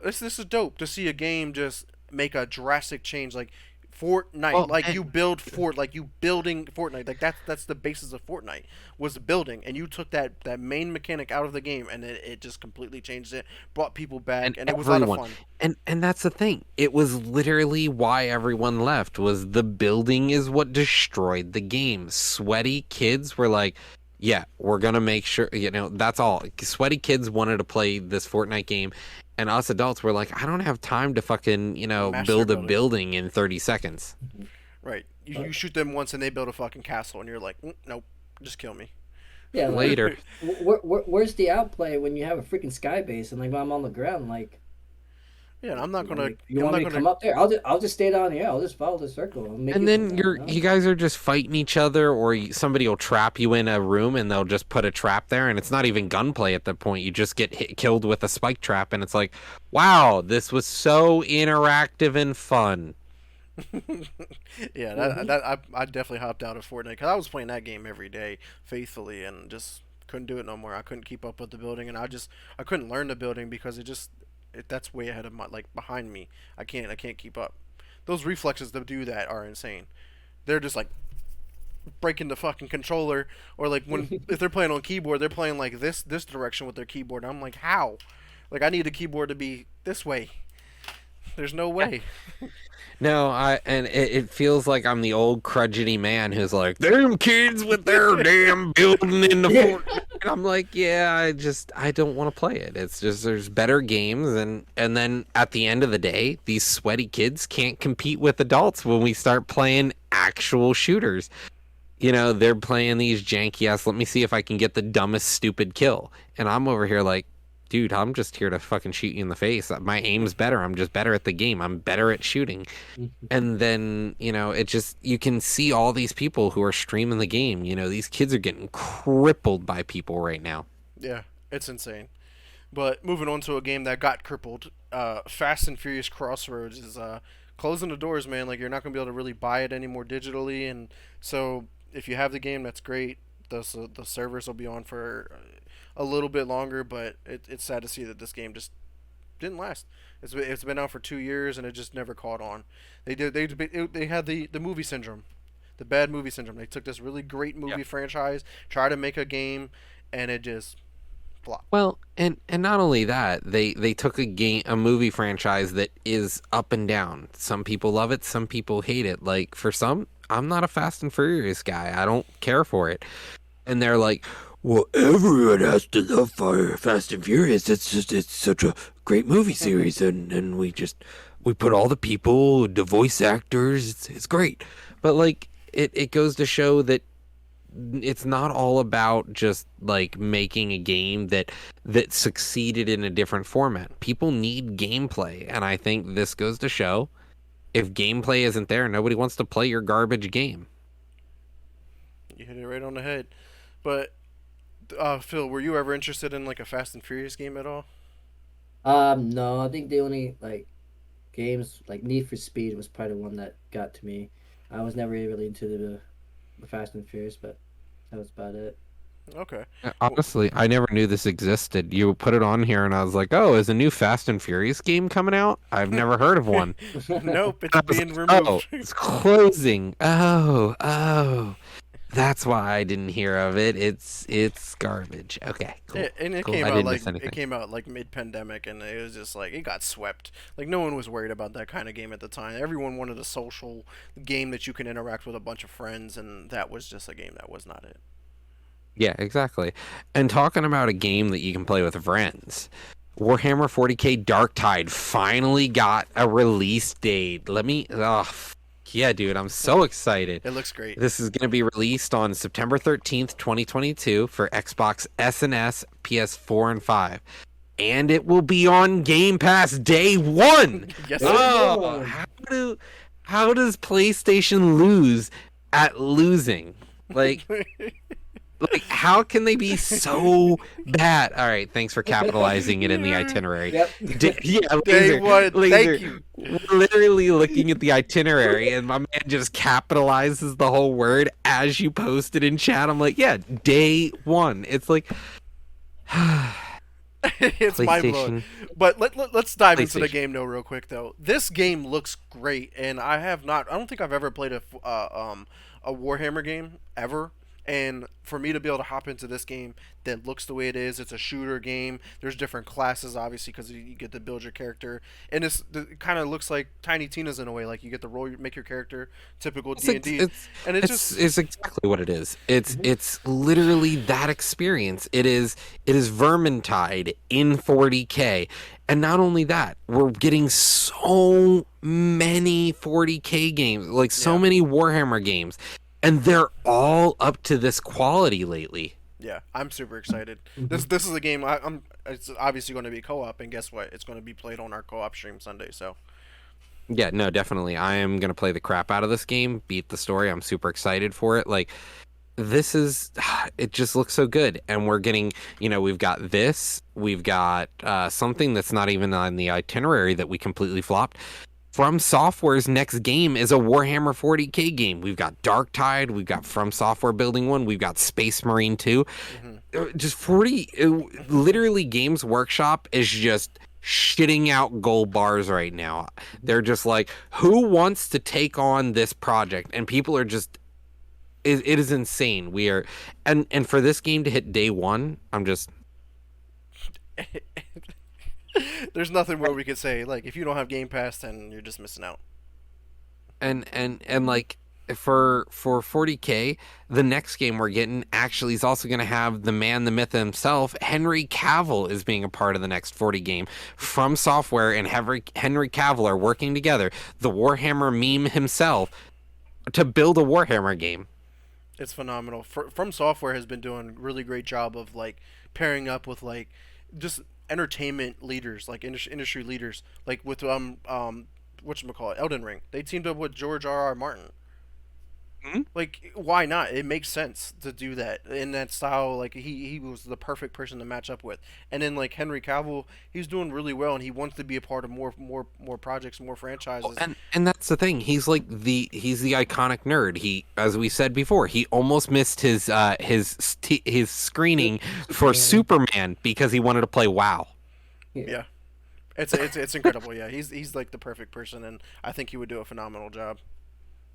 this is dope to see a game just make a drastic change. Like Fortnite, Well, like you build like you building Fortnite, like that's the basis of Fortnite was building, and you took that main mechanic out of the game, and it just completely changed it, brought people back, and it was a lot of fun. And that's the thing. It was literally why everyone left was the building is what destroyed the game. Sweaty kids were like, yeah, we're gonna make sure, that's all. Sweaty kids wanted to play this Fortnite game, and us adults were like, I don't have time to fucking, Master build a building. building in 30 seconds. Right, you shoot them once, and they build a fucking castle, and you're like, nope, just kill me. Yeah, like, Later. where's the outplay when you have a freaking sky base and like I'm on the ground? Like, Yeah, and I'm not gonna. you I'm want not me to gonna. come up there? I'll just stay down here. I'll just follow the circle. I'll make And it then come down, you guys are just fighting each other, or somebody will trap you in a room and they'll just put a trap there, and it's not even gunplay at that point. You just get killed with a spike trap, and it's like, wow, this was so interactive and fun. Yeah, I definitely hopped out of Fortnite because I was playing that game every day faithfully, and just couldn't do it no more. I couldn't keep up with the building, and I couldn't learn the building because that's way ahead of my like behind me. I can't keep up. Those reflexes to do that are insane. They're just like breaking the fucking controller, or like when if they're playing on keyboard, they're playing like this direction with their keyboard. I'm like, how? Like I need a keyboard to be this way. There's no way. No, it feels like I'm the old crudgety man who's like, them kids with their damn building in the fort. And I'm like, yeah, I don't want to play it. It's just there's better games, and then at the end of the day, these sweaty kids can't compete with adults when we start playing actual shooters. They're playing these janky ass, let me see if I can get the dumbest stupid kill. And I'm over here like, dude, I'm just here to fucking shoot you in the face. My aim's better. I'm just better at the game. I'm better at shooting. And then, it just, you can see all these people who are streaming the game. These kids are getting crippled by people right now. Yeah, it's insane. But moving on to a game that got crippled, Fast and Furious Crossroads is closing the doors, man. Like you're not gonna be able to really buy it anymore digitally, and so if you have the game, that's great. The servers will be on for a little bit longer, but it's sad to see that this game just didn't last. It's been out for 2 years and it just never caught on. They had the movie syndrome, the bad movie syndrome. They took this really great movie franchise, tried to make a game, and it just flopped. Well, and not only that, they took a movie franchise that is up and down. Some people love it, some people hate it. Like for some, I'm not a Fast and Furious guy. I don't care for it. And they're like, well, everyone has to love Fast and Furious. It's such a great movie series, and we put all the people, the voice actors. It's great, but like it goes to show that it's not all about just like making a game that succeeded in a different format. People need gameplay, and I think this goes to show if gameplay isn't there, nobody wants to play your garbage game. You hit it right on the head. But Phil, were you ever interested in like a Fast and Furious game at all? No, I think the only like games like Need for Speed was probably the one that got to me. I was never really into the Fast and Furious, but that was about it. Okay. Well, Honestly, I never knew this existed. You put it on here, and I was like, "Oh, is a new Fast and Furious game coming out? I've never heard of one." nope, And it's I was being like, "Oh, removed. it's closing. Oh, that's why I didn't hear of it. It's garbage. Okay, cool, And it cool. came I out didn't like miss anything." mid-pandemic, and it was just like it got swept. Like no one was worried about that kind of game at the time. Everyone wanted a social game that you can interact with a bunch of friends, and that was just a game that was not it. Yeah, exactly. And talking about a game that you can play with friends, Warhammer 40K Dark Tide finally got a release date. Yeah, dude, I'm so excited. It looks great. This is going to be released on September 13th, 2022 for Xbox S, PS4, and 5. And it will be on Game Pass day one. Yes, There sir. you Oh, go. how does PlayStation lose at losing? Like, how can they be so bad? All right, thanks for capitalizing it in the itinerary. Yep. Yeah, Day laser, one. laser. Thank you. We're literally looking at the itinerary, and my man just capitalizes the whole word as you post it in chat. I'm like, yeah, day one. It's like, It's mind blowing. PlayStation. But let's dive into the PlayStation. game though, real quick though. This game looks great, and I have not. I don't think I've ever played a Warhammer game ever. And for me to be able to hop into this game that looks the way it is, it's a shooter game. There's different classes, obviously, because you get to build your character, and it kind of looks like Tiny Tina's in a way. Like you get to make your character, typical It's, D&D, and it just it's exactly what it is. It's literally that experience. It is Vermintide in 40K. And not only that, we're getting so many 40K games, like so Yeah. many Warhammer games, and they're all up to this quality lately. Yeah, I'm super excited. This is a game I'm. It's obviously going to be co-op, and guess what? It's going to be played on our co-op stream Sunday. So Yeah, no, definitely. I am gonna play the crap out of this game, beat the story. I'm super excited for it. Like this is it just looks so good. And we're getting, we've got this, we've got something that's not even on the itinerary that we completely flopped. From Software's next game is a Warhammer 40K game. We've got Dark Tide, we've got From Software building one, we've got Space Marine 2. Just 40, literally Games Workshop is just shitting out gold bars right now. They're just like, who wants to take on this project? And people are just, it is insane. We are, and for this game to hit day one, I'm just, there's nothing more we could say. Like if you don't have Game Pass, then you're just missing out. and like for 40K, the next game we're getting actually is also going to have the man, the myth himself, Henry Cavill is being a part of the next 40 game. From Software and Henry Cavill are working together, the Warhammer meme himself, to build a Warhammer game. It's phenomenal. From Software has been doing a really great job of like pairing up with like just entertainment leaders, like industry leaders, like with whatchamacallit, Elden Ring. They teamed up with George R. R. Martin. Mhm. Like why not? It makes sense to do that in that style. Like he was the perfect person to match up with. And then like Henry Cavill, he's doing really well, and he wants to be a part of more projects, more franchises. And that's the thing. He's the iconic nerd. He, as we said before, he almost missed his screening for Superman because he wanted to play WoW. Yeah, it's incredible. Yeah, he's like the perfect person, and I think he would do a phenomenal job.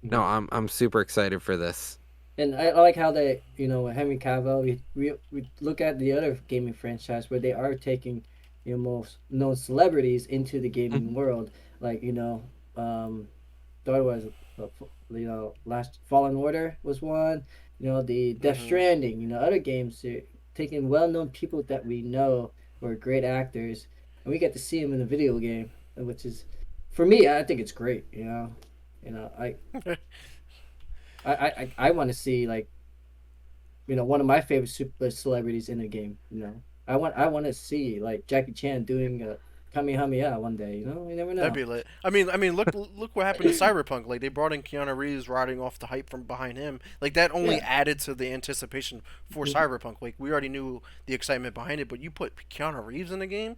No, I'm super excited for this. And I like how they, with Henry Cavill, we look at the other gaming franchise where they are taking, most known celebrities into the gaming world. Like, there was, last Fallen Order was one. The Death Stranding. Other games, they're taking well-known people that we know who are great actors, and we get to see them in a video game, which is, for me, I think it's great. I I want to see like one of my favorite super celebrities in a game. I want to see like Jackie Chan doing Kamehameha one day. You know, you never know. That'd be lit. I mean, look what happened to Cyberpunk. Like they brought in Keanu Reeves, riding off the hype from behind him. Like that only added to the anticipation for Cyberpunk. Like we already knew the excitement behind it, but you put Keanu Reeves in the game.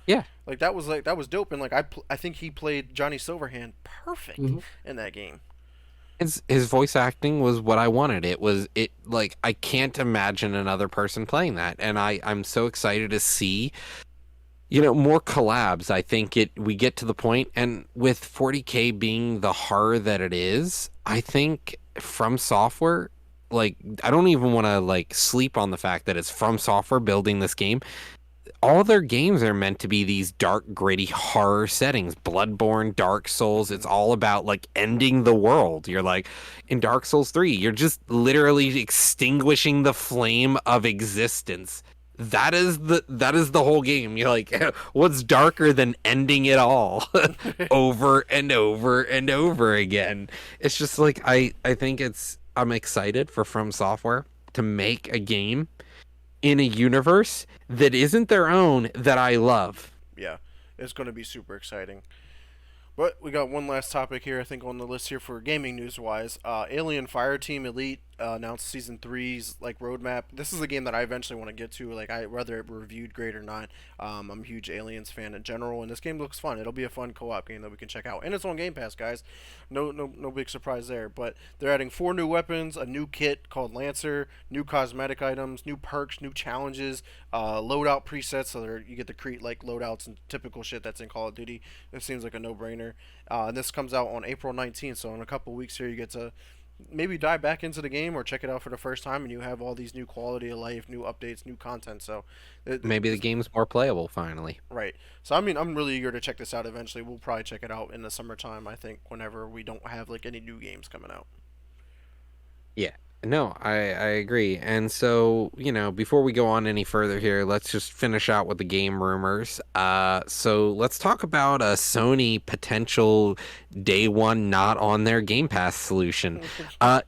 Yeah. Like that was dope, and like I think he played Johnny Silverhand perfect in that game. His voice acting was what I wanted. It like I can't imagine another person playing that, and I'm so excited to see, more collabs. I think we get to the point, and with 40K being the horror that it is, I think From Software, like I don't even want to like sleep on the fact that it's From Software building this game. All their games are meant to be these dark, gritty horror settings. Bloodborne, Dark Souls, it's all about like ending the world. You're like, in Dark Souls 3, you're just literally extinguishing the flame of existence. That is the whole game. You're like, what's darker than ending it all over and over and over again? It's just like I think I'm excited for From Software to make a game in a universe that isn't their own that I love. Yeah, it's going to be super exciting. But we got one last topic here, I think, on the list here for gaming news-wise. Alien Fireteam Elite announced Season 3's like roadmap. This is a game that I eventually want to get to. Like, whether it reviewed great or not. I'm a huge Aliens fan in general, and this game looks fun. It'll be a fun co-op game that we can check out, and it's on Game Pass, guys. No big surprise there. But they're adding 4 new weapons, a new kit called Lancer, new cosmetic items, new perks, new challenges, loadout presets, so you get to create like loadouts and typical shit that's in Call of Duty. It seems like a no-brainer. And this comes out on April 19th, so in a couple weeks here you get to maybe dive back into the game or check it out for the first time, and you have all these new quality of life, new updates, new content. So maybe the game's more playable finally. Right. So I mean, I'm really eager to check this out eventually. We'll probably check it out in the summertime, I think, whenever we don't have like any new games coming out. Yeah. No, I agree. And so, before we go on any further here, let's just finish out with the game rumors. So let's talk about a Sony potential day one not on their Game Pass solution.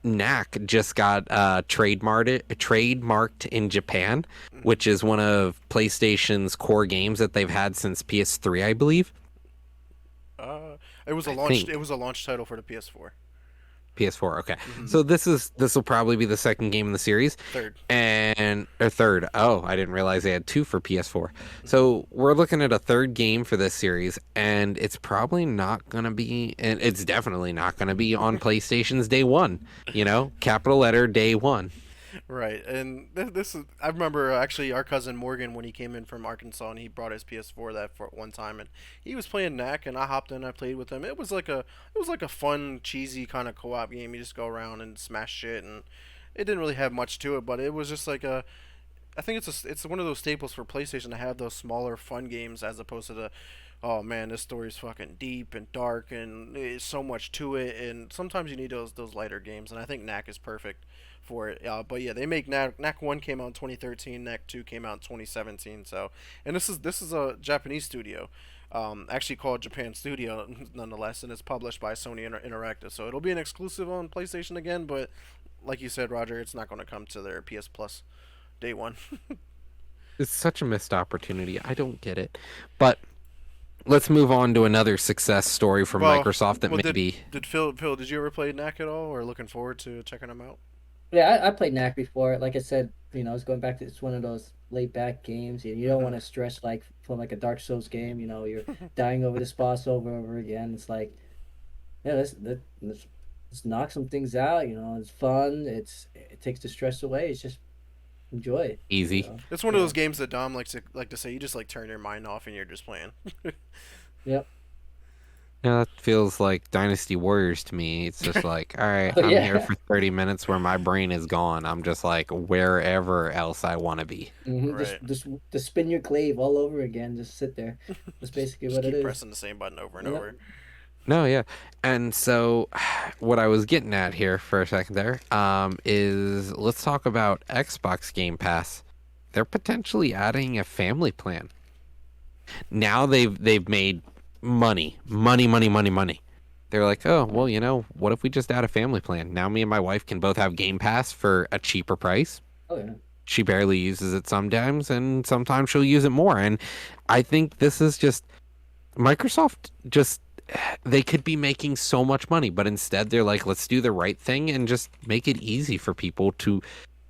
Knack just got trademarked in Japan, which is one of PlayStation's core games that they've had since PS3, I believe. It was a launch title for the PS4. PS4, okay. So this will probably be the second game in the series. Third. Oh, I didn't realize they had 2 for PS4. So we're looking at a third game for this series, and it's probably not gonna be, and it's definitely not gonna be on PlayStation's day one. Capital letter day one. Right, and this is, I remember actually our cousin Morgan, when he came in from Arkansas, and he brought his PS4 that for one time, and he was playing Knack, and I hopped in, I played with him. It was like a fun, cheesy kind of co-op game. You just go around and smash shit, and it didn't really have much to it, but it was just like I think it's one of those staples for PlayStation to have those smaller, fun games as opposed to the, oh man, this story's fucking deep and dark, and there's so much to it, and sometimes you need those lighter games, and I think Knack is perfect for it. But yeah, they make Knack 1 came out in 2013, Knack 2 came out in 2017. So, and this is a Japanese studio, actually called Japan Studio nonetheless, and it's published by Sony Interactive. So it'll be an exclusive on PlayStation again, but like you said, Roger, it's not going to come to their PS Plus day one. It's such a missed opportunity. I don't get it. But let's move on to another success story from Microsoft that maybe. Did Phil, did you ever play Knack at all, or looking forward to checking them out? Yeah, I played Knack before. Like I said, it's going back to, it's one of those laid back games. You don't want to stress like from like a Dark Souls game. You're dying over this boss over and over again. It's like, yeah, let's knock some things out. It's fun. It takes the stress away. It's just enjoy it. Easy. It's one of those games that Dom likes to say. You just like turn your mind off and you're just playing. Yep. Yeah, that feels like Dynasty Warriors to me. It's just like, all right, I'm here for 30 minutes where my brain is gone. I'm just like wherever else I want to be. Right. Just spin your glaive all over again. Just sit there. That's basically what it is. Keep pressing the same button over and over. No, yeah. And so what I was getting at here for a second there is let's talk about Xbox Game Pass. They're potentially adding a family plan. Now they've made money. They're like, oh, well, what if we just add a family plan? Now me and my wife can both have Game Pass for a cheaper price. Oh, yeah. she barely uses it sometimes, and sometimes she'll use it more. And I think this is just Microsoft just they could be making so much money, but instead they're like, let's do the right thing and just make it easy for people to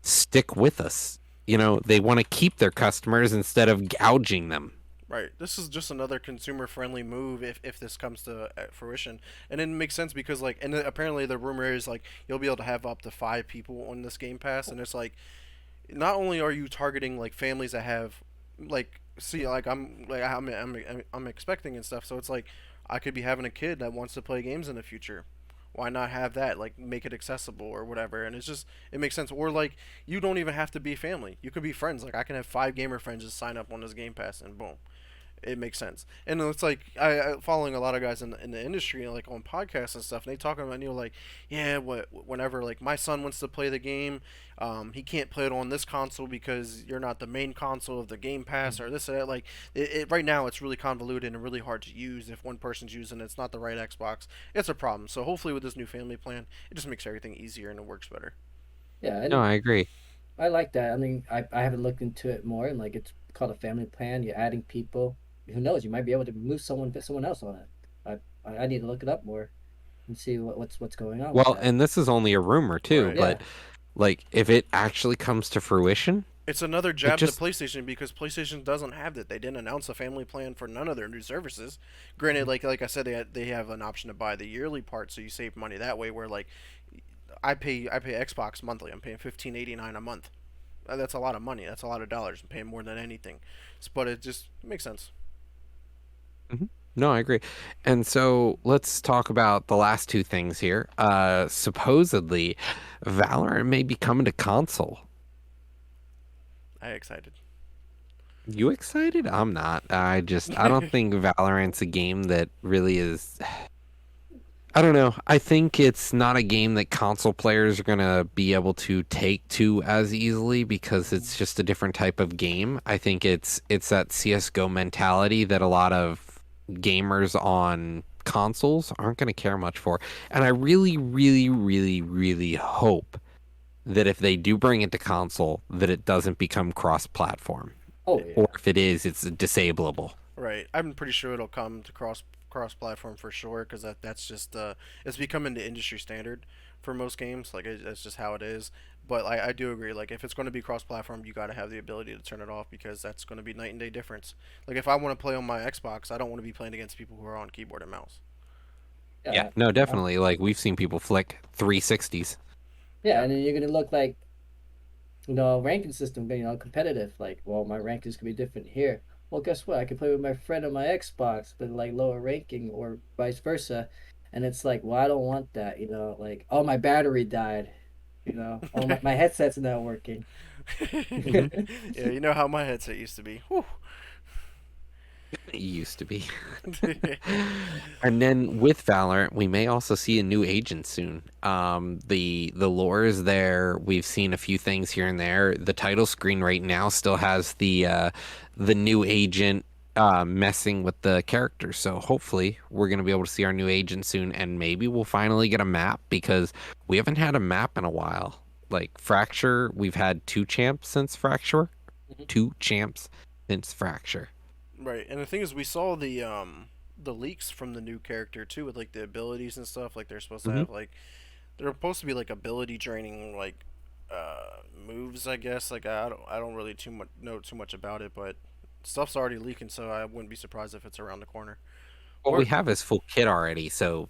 stick with us. They want to keep their customers instead of gouging them. Right. This is just another consumer-friendly move if this comes to fruition, and it makes sense because like, and apparently the rumor is like you'll be able to have up to 5 people on this Game Pass, and it's like not only are you targeting like families that have like see like I'm expecting and stuff, so it's like I could be having a kid that wants to play games in the future. Why not have that, like make it accessible or whatever? And it's just it makes sense. Or like you don't even have to be family, you could be friends. Like I can have 5 gamer friends just sign up on this Game Pass and boom, it makes sense. And it's like I following a lot of guys in the industry, like on podcasts and stuff, and they talk about like, yeah, whenever like my son wants to play the game, he can't play it on this console because you're not the main console of the Game Pass or this or that. Like right now it's really convoluted and really hard to use. If one person's using it, it's not the right Xbox, it's a problem. So hopefully with this new family plan, it just makes everything easier and it works better. Yeah, No, and I agree. I like that. I mean, I haven't looked into it more, and like it's called a family plan. You're adding people. Who knows? You might be able to move someone else on it. I need to look it up more and see what's going on with Well, that. and this is only a rumor too, Right. Yeah. but like if it actually comes to fruition, It's another it jab to just PlayStation because PlayStation doesn't have that. They didn't announce a family plan for none of their new services. Granted, like I said, they have an option to buy the yearly part, so you save money that way. Where like I pay Xbox monthly. I'm paying $15.89 a month. That's a lot of money. That's a lot of dollars. I'm paying more than anything. But it just makes sense. Mhm. No, I agree. And so let's talk about the last two things here. Supposedly, Valorant may be coming to console. I excited. You excited? I'm not. I don't think Valorant's a game that really is. I don't know. I think it's not a game that console players are gonna be able to take to as easily because it's just a different type of game. I think it's that CS:GO mentality that a lot of gamers on consoles aren't gonna care much for. And I really, really, really, really hope that if they do bring it to console, that it doesn't become cross-platform, Oh or yeah. if it is, it's disableable. Right. I'm pretty sure it'll come to cross platform for sure because that's just it's becoming the industry standard for most games. Like that's just how it is. But I do agree. Like if it's going to be cross platform, you got to have the ability to turn it off because that's going to be night and day difference. Like if I want to play on my Xbox, I don't want to be playing against people who are on keyboard and mouse. Yeah, Yeah. no, Um, definitely. Like we've seen people flick 360s. yeah, Yeah. and then you're gonna look like ranking system, competitive. Like, well, my rankings could be different here. Well, guess what? I can play with my friend on my Xbox, but like lower ranking or vice versa. And it's like, well, I don't want that. Like, oh, my battery died. Oh, my headset's not working. Hmm. Yeah, you know how my headset used to be. Whew. It used to be. And then with Valorant, we may also see a new agent soon. The lore is there. We've seen a few things here and there. The title screen right now still has the new agent messing with the characters. So hopefully we're gonna be able to see our new agent soon, and maybe we'll finally get a map because we haven't had a map in a while. Like Fracture, we've had two champs since Fracture. Two champs since Fracture. Right, and the thing is, we saw the leaks from the new character too, with like the abilities and stuff. Like they're supposed to Hmm. have like they're supposed to be like ability draining like moves, I guess. Like I don't really too much know too much about it, but stuff's already leaking, so I wouldn't be surprised if it's around the corner. Well, we Or have his full kit already, so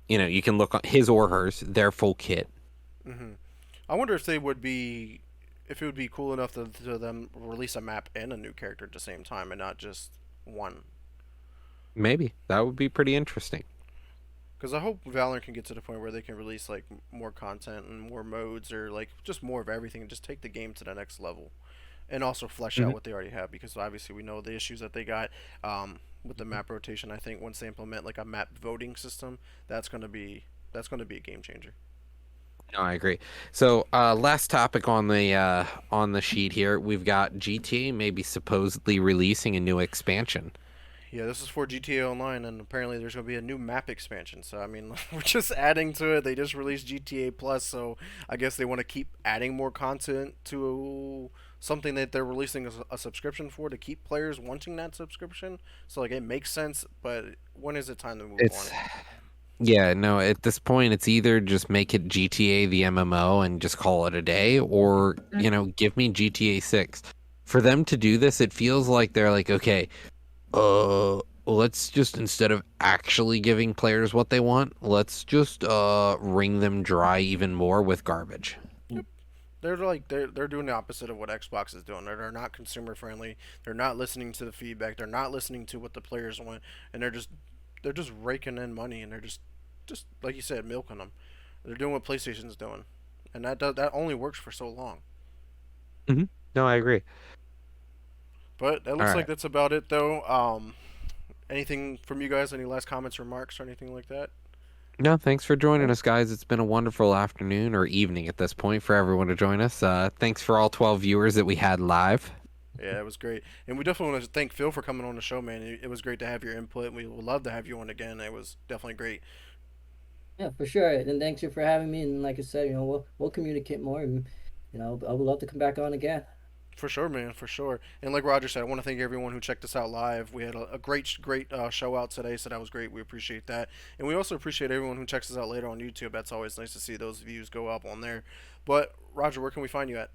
you can look on his or hers, their full kit. hmm I wonder if they would be if it would be cool enough to them release a map and a new character at the same time and not just one. Maybe that would be pretty interesting. Because I hope Valorant can get to the point where they can release like more content and more modes or like just more of everything and just take the game to the next level. And also flesh Hmm. out what they already have because obviously we know the issues that they got with the map rotation. I think once they implement like a map voting system, that's gonna be a game changer. No, I agree. So, last topic on the sheet here, we've got GTA maybe supposedly releasing a new expansion. Yeah, this is for GTA Online, and apparently there's gonna be a new map expansion. So I mean, we're just adding to it. They just released GTA Plus, so I guess they want to keep adding more content something that they're releasing a subscription for to keep players wanting that subscription. So like it makes sense, but when is it time to move on It's it? Yeah, no, at this point it's either just make it GTA the MMO and just call it a day, or, give me GTA 6. For them to do this, it feels like they're like, okay, let's just, instead of actually giving players what they want, let's just wring them dry even more with garbage. They're doing the opposite of what Xbox is doing. They're not consumer friendly. They're not listening to the feedback. They're not listening to what the players want, and they're just raking in money, and they're just like you said, milking them. They're doing what PlayStation's doing, and that only works for so long. No, I agree. But that All looks like right. that's about it, though. Anything from you guys? Any last comments, remarks, or anything like that? No, thanks for joining us, guys. It's been a wonderful afternoon or evening at this point for everyone to join us. Thanks for all 12 viewers that we had live. Yeah, it was great, and we definitely want to thank Phil for coming on the show, man. It was great to have your input. We would love to have you on again. It was definitely great. Yeah, for sure. And thanks you for having me. And like I said, we'll communicate more. And I would love to come back on again. For sure, man, for sure. And like Roger said, I want to thank everyone who checked us out live. We had a great show out today, so that was great. We appreciate that. And we also appreciate everyone who checks us out later on YouTube. That's always nice to see those views go up on there. But, Roger, where can we find you at?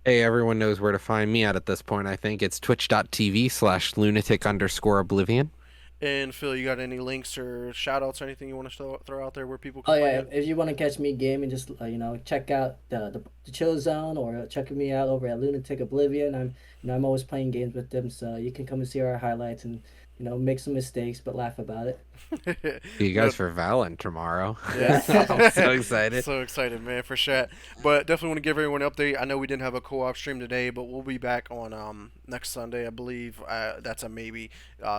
Hey, everyone knows where to find me at this point. I think it's twitch.tv/lunatic_oblivion. And Phil, you got any links or shout outs or anything you want to throw out there where people Oh can yeah, find if you want to catch me gaming, just check out the Chill Zone, or check me out over at Lunatic Oblivion. I'm always playing games with them, so you can come and see our highlights and make some mistakes, but laugh about it. you? See you guys for Valor tomorrow. Yeah. I'm so excited. So excited, man, for sure. But definitely want to give everyone an update. I know we didn't have a co-op stream today, but we'll be back on next Sunday, I believe. That's a maybe.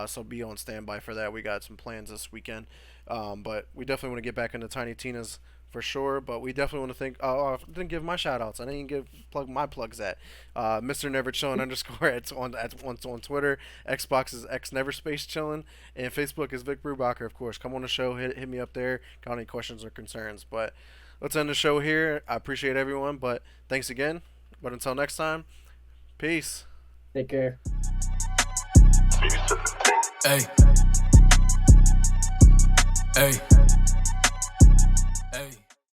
So be on standby for that. We got some plans this weekend. But we definitely want to get back into Tiny Tina's for sure. But we definitely want to thank. I didn't give my shout outs. I didn't plug my plugs at MrNeverChillin _ on Twitter. Xbox is XNeverSpaceChillin, and Facebook is Vic Brubacher. Of course, come on the show. Hit me up there. Got any questions or concerns? But let's end the show here. I appreciate everyone. But thanks again. But until next time, peace. Take care. Hey. Hey. Hey.